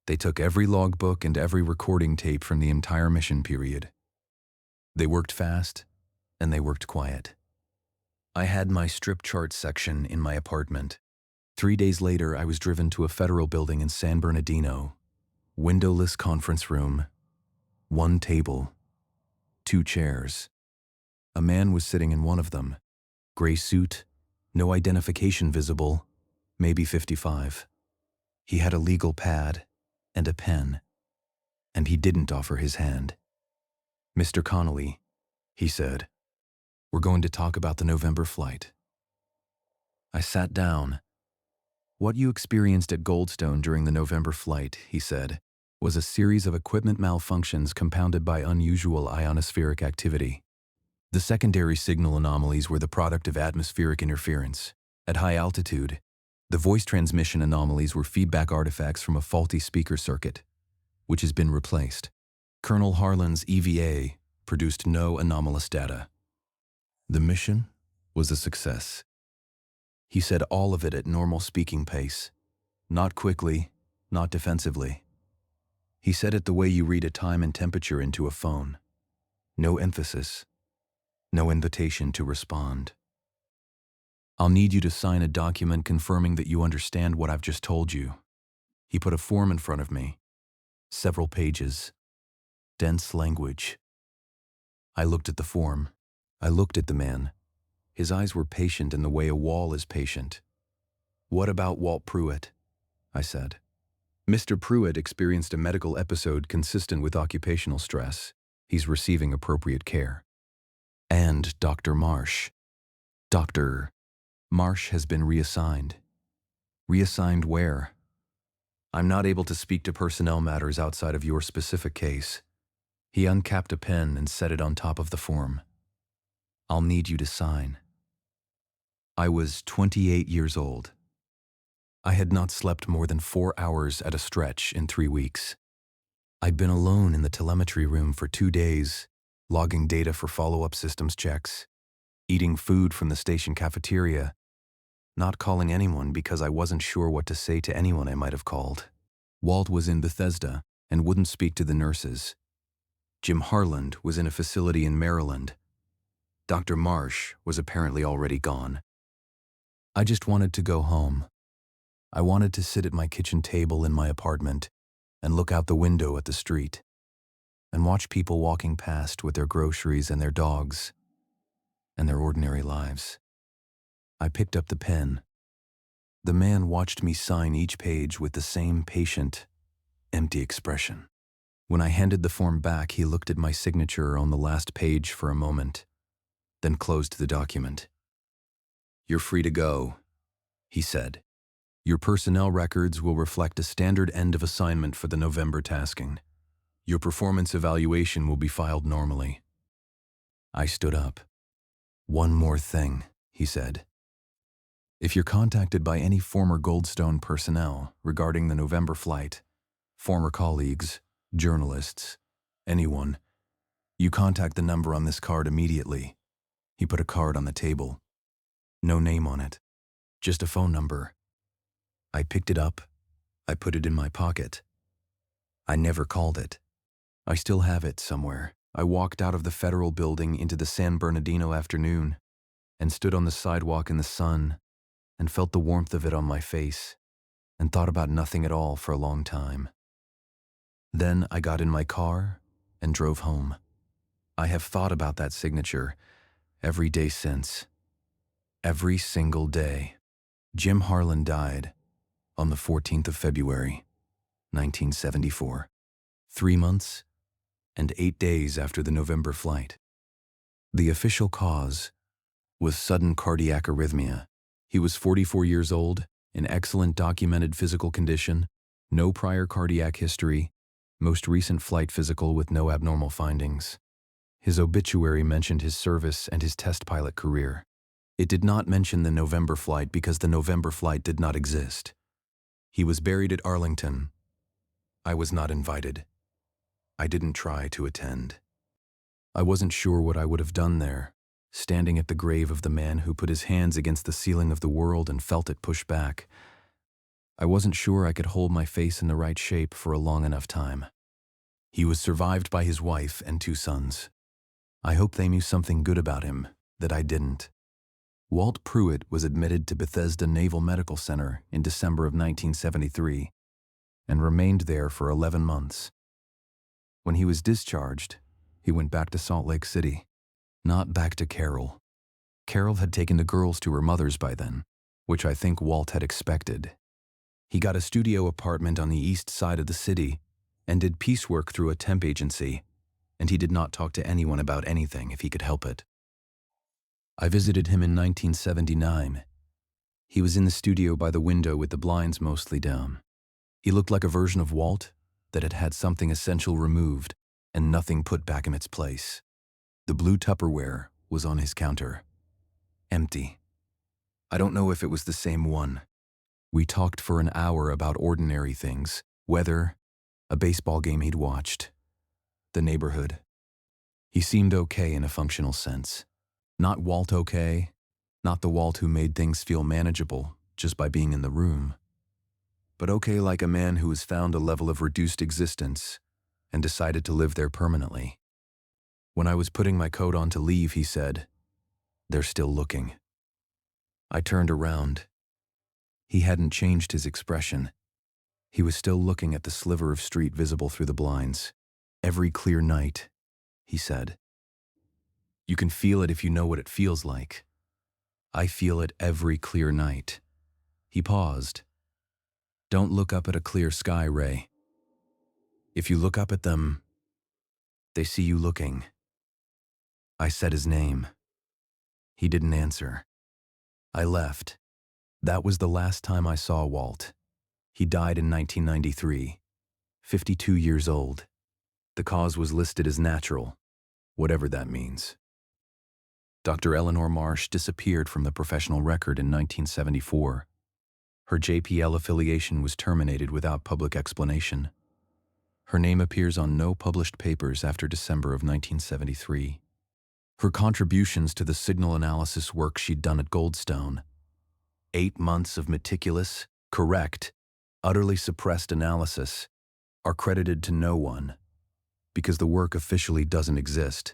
They took every logbook and every recording tape from the entire mission period. They worked fast, and they worked quiet. I had my strip chart section in my apartment. 3 days later, I was driven to a federal building in San Bernardino. Windowless conference room. 1 table. 2 chairs. A man was sitting in one of them. Gray suit, no identification visible, maybe 55. He had a legal pad and a pen, and he didn't offer his hand. "Mr. Connolly," he said, "we're going to talk about the November flight." I sat down. "What you experienced at Goldstone during the November flight," he said, "was a series of equipment malfunctions compounded by unusual ionospheric activity. The secondary signal anomalies were the product of atmospheric interference. At high altitude, the voice transmission anomalies were feedback artifacts from a faulty speaker circuit, which has been replaced. Colonel Harlan's EVA produced no anomalous data. The mission was a success." He said all of it at normal speaking pace, not quickly, not defensively. He said it the way you read a time and temperature into a phone. No emphasis, no invitation to respond. "I'll need you to sign a document confirming that you understand what I've just told you." He put a form in front of me. Several pages. Dense language. I looked at the form. I looked at the man. His eyes were patient in the way a wall is patient. "What about Walt Pruitt?" I said. "Mr. Pruitt experienced a medical episode consistent with occupational stress. He's receiving appropriate care." "And Dr. Marsh." "Dr. Marsh has been reassigned." "Reassigned where?" I'm not able to speak to personnel matters outside of your specific case. He uncapped a pen and set it on top of the form. I'll need you to sign. I was 28 years old. I had not slept more than 4 hours at a stretch in 3 weeks. I'd been alone in the telemetry room for 2 days, logging data for follow-up systems checks, eating food from the station cafeteria, not calling anyone because I wasn't sure what to say to anyone I might have called. Walt was in Bethesda and wouldn't speak to the nurses. Jim Harland was in a facility in Maryland. Dr. Marsh was apparently already gone. I just wanted to go home. I wanted to sit at my kitchen table in my apartment and look out the window at the street and watch people walking past with their groceries and their dogs and their ordinary lives. I picked up the pen. The man watched me sign each page with the same patient, empty expression. When I handed the form back, he looked at my signature on the last page for a moment, then closed the document. "You're free to go," he said. "Your personnel records will reflect a standard end of assignment for the November tasking. Your performance evaluation will be filed normally." I stood up. "One more thing," he said. "If you're contacted by any former Goldstone personnel regarding the November flight, former colleagues, journalists, anyone, you contact the number on this card immediately." He put a card on the table. No name on it, just a phone number. I picked it up. I put it in my pocket. I never called it. I still have it somewhere. I walked out of the federal building into the San Bernardino afternoon and stood on the sidewalk in the sun and felt the warmth of it on my face and thought about nothing at all for a long time. Then I got in my car and drove home. I have thought about that signature every day since. Every single day. Jim Harlan died on the 14th of February, 1974, 3 months and 8 days after the November flight. The official cause was sudden cardiac arrhythmia. He was 44 years old, in excellent documented physical condition, no prior cardiac history, most recent flight physical with no abnormal findings. His obituary mentioned his service and his test pilot career. It did not mention the November flight because the November flight did not exist. He was buried at Arlington. I was not invited. I didn't try to attend. I wasn't sure what I would have done there, standing at the grave of the man who put his hands against the ceiling of the world and felt it push back. I wasn't sure I could hold my face in the right shape for a long enough time. He was survived by his wife and 2 sons. I hope they knew something good about him that I didn't. Walt Pruitt was admitted to Bethesda Naval Medical Center in December of 1973 and remained there for 11 months. When he was discharged, he went back to Salt Lake City, not back to Carol. Carol had taken the girls to her mother's by then, which I think Walt had expected. He got a studio apartment on the east side of the city and did piecework through a temp agency, and he did not talk to anyone about anything if he could help it. I visited him in 1979. He was in the studio by the window with the blinds mostly down. He looked like a version of Walt that had had something essential removed and nothing put back in its place. The blue Tupperware was on his counter. Empty. I don't know if it was the same one. We talked for an hour about ordinary things, weather, a baseball game he'd watched, the neighborhood. He seemed okay in a functional sense. Not Walt okay, not the Walt who made things feel manageable just by being in the room, but okay like a man who has found a level of reduced existence and decided to live there permanently. When I was putting my coat on to leave, he said, "They're still looking." I turned around. He hadn't changed his expression. He was still looking at the sliver of street visible through the blinds. "Every clear night," he said. "You can feel it if you know what it feels like. I feel it every clear night." He paused. "Don't look up at a clear sky, Ray. If you look up at them, they see you looking." I said his name. He didn't answer. I left. That was the last time I saw Walt. He died in 1993, 52 years old. The cause was listed as natural, whatever that means. Dr. Eleanor Marsh disappeared from the professional record in 1974. Her JPL affiliation was terminated without public explanation. Her name appears on no published papers after December of 1973. Her contributions to the signal analysis work she'd done at Goldstone, 8 months of meticulous, correct, utterly suppressed analysis, are credited to no one, because the work officially doesn't exist.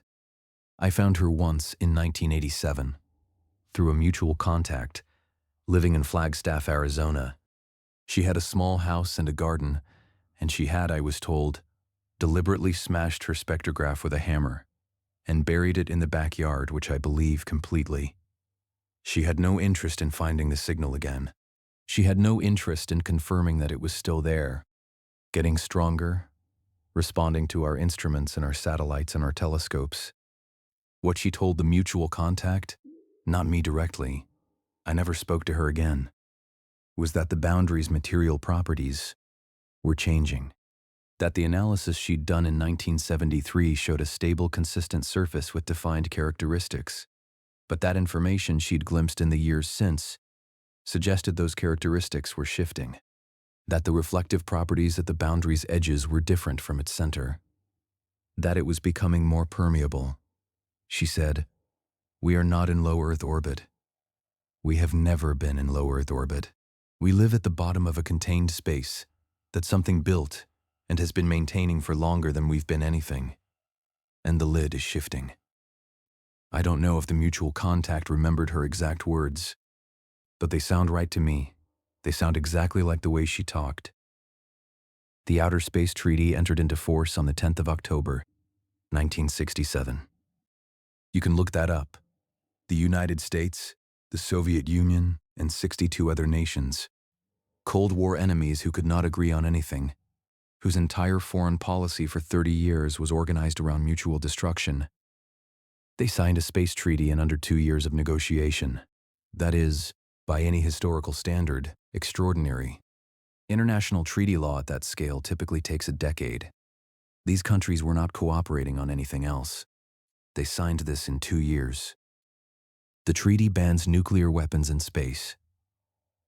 I found her once in 1987, through a mutual contact, living in Flagstaff, Arizona. She had a small house and a garden, and she had, I was told, deliberately smashed her spectrograph with a hammer and buried it in the backyard, which I believe completely. She had no interest in finding the signal again. She had no interest in confirming that it was still there, getting stronger, responding to our instruments and our satellites and our telescopes. What she told the mutual contact, not me directly, I never spoke to her again, was that the boundary's material properties were changing. That the analysis she'd done in 1973 showed a stable, consistent surface with defined characteristics, but that information she'd glimpsed in the years since suggested those characteristics were shifting, that the reflective properties at the boundary's edges were different from its center, that it was becoming more permeable. She said, "We are not in low Earth orbit. We have never been in low Earth orbit. We live at the bottom of a contained space that something built and has been maintaining for longer than we've been anything. And the lid is shifting." I don't know if the mutual contact remembered her exact words, but they sound right to me. They sound exactly like the way she talked. The Outer Space Treaty entered into force on the 10th of October, 1967. You can look that up. The United States, the Soviet Union, and 62 other nations, Cold War enemies who could not agree on anything, whose entire foreign policy for 30 years was organized around mutual destruction. They signed a space treaty in under 2 years of negotiation. That is, by any historical standard, extraordinary. International treaty law at that scale typically takes a decade. These countries were not cooperating on anything else. They signed this in 2 years. The treaty bans nuclear weapons in space.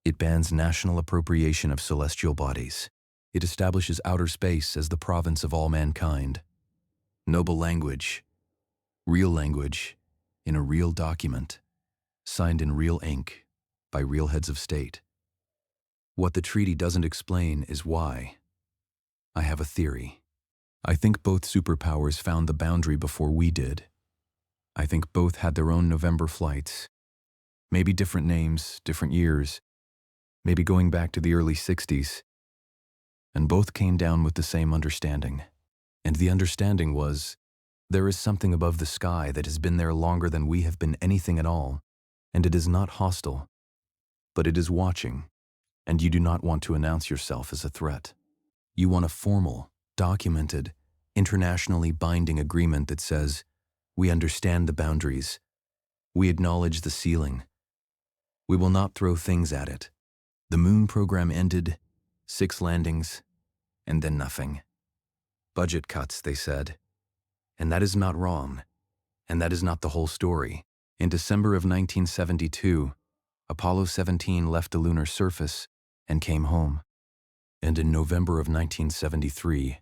It bans national appropriation of celestial bodies. It establishes outer space as the province of all mankind. Noble language, real language, in a real document, signed in real ink by real heads of state. What the treaty doesn't explain is why. I have a theory. I think both superpowers found the boundary before we did. I think both had their own November flights. Maybe different names, different years, maybe going back to the early 60s. And both came down with the same understanding. And the understanding was, there is something above the sky that has been there longer than we have been anything at all, and it is not hostile, but it is watching, and you do not want to announce yourself as a threat. You want a formal, documented, internationally binding agreement that says, we understand the boundaries, we acknowledge the ceiling, we will not throw things at it. The moon program ended, 6 landings, and then nothing. Budget cuts, they said. And that is not wrong, and that is not the whole story. In December of 1972, Apollo 17 left the lunar surface and came home. And in November of 1973,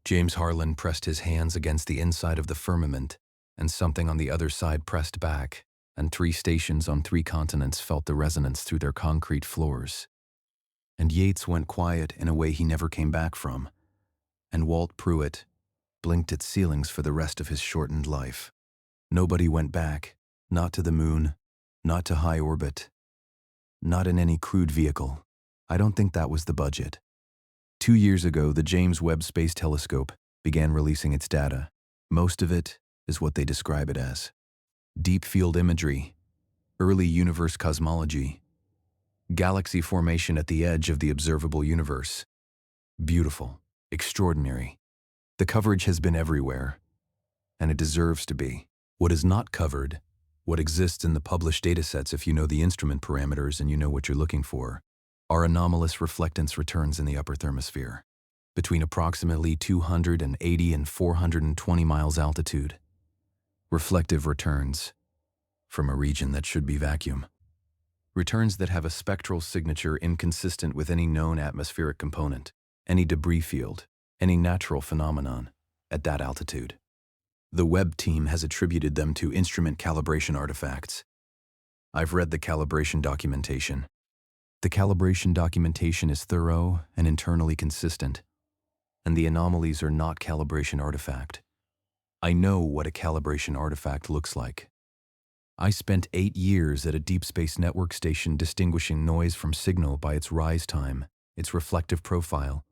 James Harlan pressed his hands against the inside of the firmament, and something on the other side pressed back, and 3 stations on 3 continents felt the resonance through their concrete floors. And Yates went quiet in a way he never came back from, and Walt Pruitt blinked at ceilings for the rest of his shortened life. Nobody went back, not to the moon, not to high orbit, not in any crude vehicle. I don't think that was the budget. 2 years ago, the James Webb Space Telescope began releasing its data. Most of it is what they describe it as. Deep field imagery, early universe cosmology, galaxy formation at the edge of the observable universe. Beautiful, extraordinary. The coverage has been everywhere, and it deserves to be. What is not covered, what exists in the published datasets if you know the instrument parameters and you know what you're looking for, are anomalous reflectance returns in the upper thermosphere, between approximately 280 and 420 miles altitude. Reflective returns from a region that should be vacuum. Returns that have a spectral signature inconsistent with any known atmospheric component, any debris field, any natural phenomenon at that altitude. The Webb team has attributed them to instrument calibration artifacts. I've read the calibration documentation. The calibration documentation is thorough and internally consistent, and the anomalies are not calibration artifact. I know what a calibration artifact looks like. I spent 8 years at a deep space network station distinguishing noise from signal by its rise time, its reflective profile,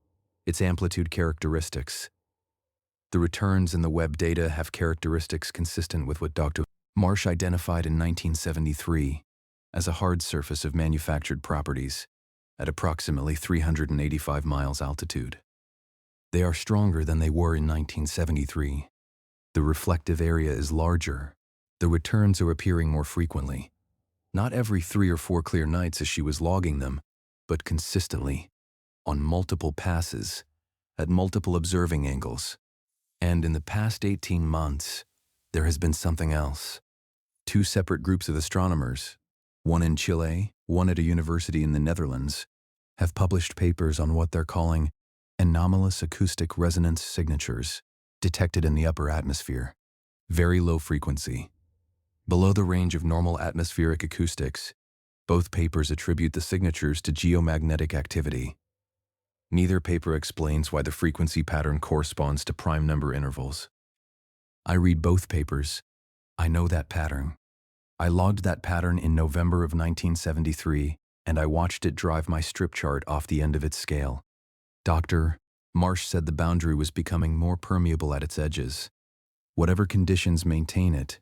its amplitude characteristics. The returns in the Webb data have characteristics consistent with what Dr. Marsh identified in 1973 as a hard surface of manufactured properties at approximately 385 miles altitude. They are stronger than they were in 1973. The reflective area is larger. The returns are appearing more frequently. Not every 3 or 4 clear nights as she was logging them, but consistently, on multiple passes, at multiple observing angles. And in the past 18 months, there has been something else. 2 separate groups of astronomers, one in Chile, one at a university in the Netherlands, have published papers on what they're calling anomalous acoustic resonance signatures detected in the upper atmosphere. Very low frequency. Below the range of normal atmospheric acoustics, both papers attribute the signatures to geomagnetic activity. Neither paper explains why the frequency pattern corresponds to prime number intervals. I read both papers. I know that pattern. I logged that pattern in November of 1973, and I watched it drive my strip chart off the end of its scale. Dr. Marsh said the boundary was becoming more permeable at its edges. Whatever conditions maintain it,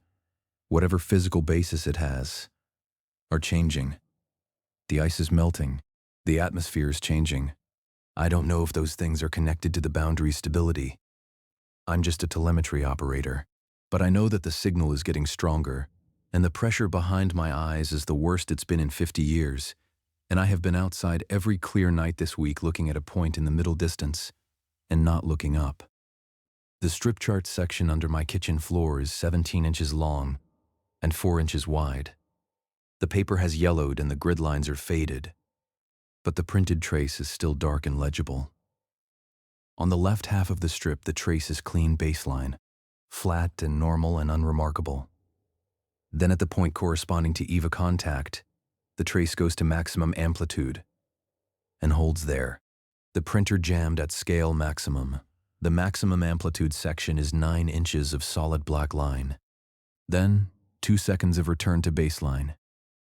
whatever physical basis it has, are changing. The ice is melting. The atmosphere is changing. I don't know if those things are connected to the boundary stability. I'm just a telemetry operator, but I know that the signal is getting stronger, and the pressure behind my eyes is the worst it's been in 50 years, and I have been outside every clear night this week looking at a point in the middle distance and not looking up. The strip chart section under my kitchen floor is 17 inches long and 4 inches wide. The paper has yellowed and the grid lines are faded, but the printed trace is still dark and legible. On the left half of the strip, the trace is clean baseline, flat and normal and unremarkable. Then at the point corresponding to EVA contact, the trace goes to maximum amplitude and holds there. The printer jammed at scale maximum. The maximum amplitude section is 9 inches of solid black line. Then 2 seconds of return to baseline,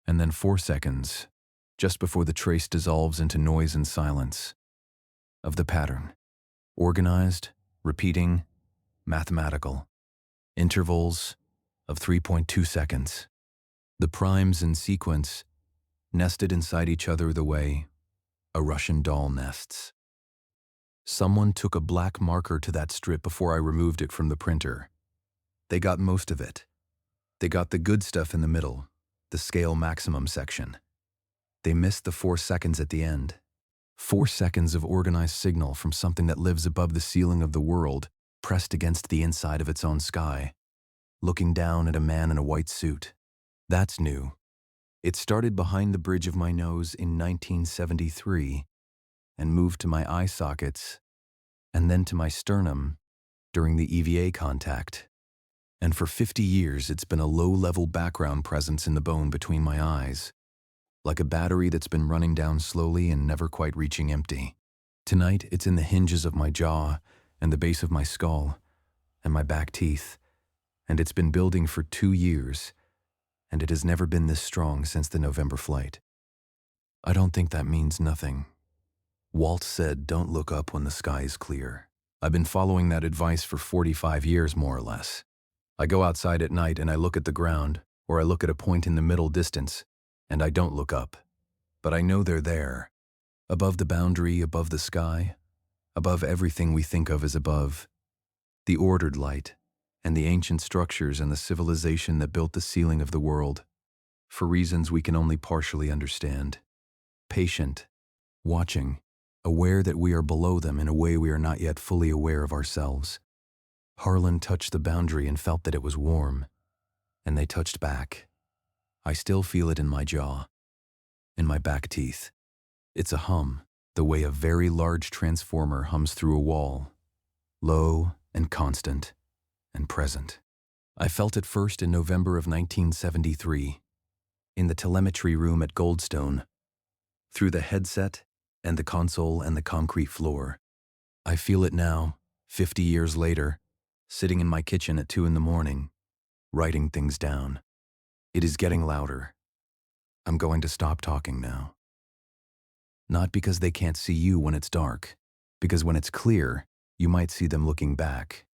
and then 4 seconds, just before the trace dissolves into noise and silence, of the pattern. Organized, repeating, mathematical. Intervals of 3.2 seconds. The primes in sequence, nested inside each other the way a Russian doll nests. Someone took a black marker to that strip before I removed it from the printer. They got most of it. They got the good stuff in the middle, the scale maximum section. They missed the 4 seconds at the end. 4 seconds of organized signal from something that lives above the ceiling of the world, pressed against the inside of its own sky, looking down at a man in a white suit. That's new. It started behind the bridge of my nose in 1973 and moved to my eye sockets and then to my sternum during the EVA contact. And for 50 years, it's been a low-level background presence in the bone between my eyes, like a battery that's been running down slowly and never quite reaching empty. Tonight, it's in the hinges of my jaw and the base of my skull and my back teeth, and it's been building for 2 years, and it has never been this strong since the November flight. I don't think that means nothing. Walt said, don't look up when the sky is clear. I've been following that advice for 45 years, more or less. I go outside at night and I look at the ground, or I look at a point in the middle distance, and I don't look up. But I know they're there. Above the boundary, above the sky, above everything we think of as above. The ordered light, and the ancient structures and the civilization that built the ceiling of the world, for reasons we can only partially understand. Patient, watching, aware that we are below them in a way we are not yet fully aware of ourselves. Harlan touched the boundary and felt that it was warm, and they touched back. I still feel it in my jaw, in my back teeth. It's a hum, the way a very large transformer hums through a wall, low and constant and present. I felt it first in November of 1973, in the telemetry room at Goldstone, through the headset and the console and the concrete floor. I feel it now, 50 years later, sitting in my kitchen at 2 in the morning, writing things down. It is getting louder. I'm going to stop talking now. Not because they can't see you when it's dark, because when it's clear, you might see them looking back.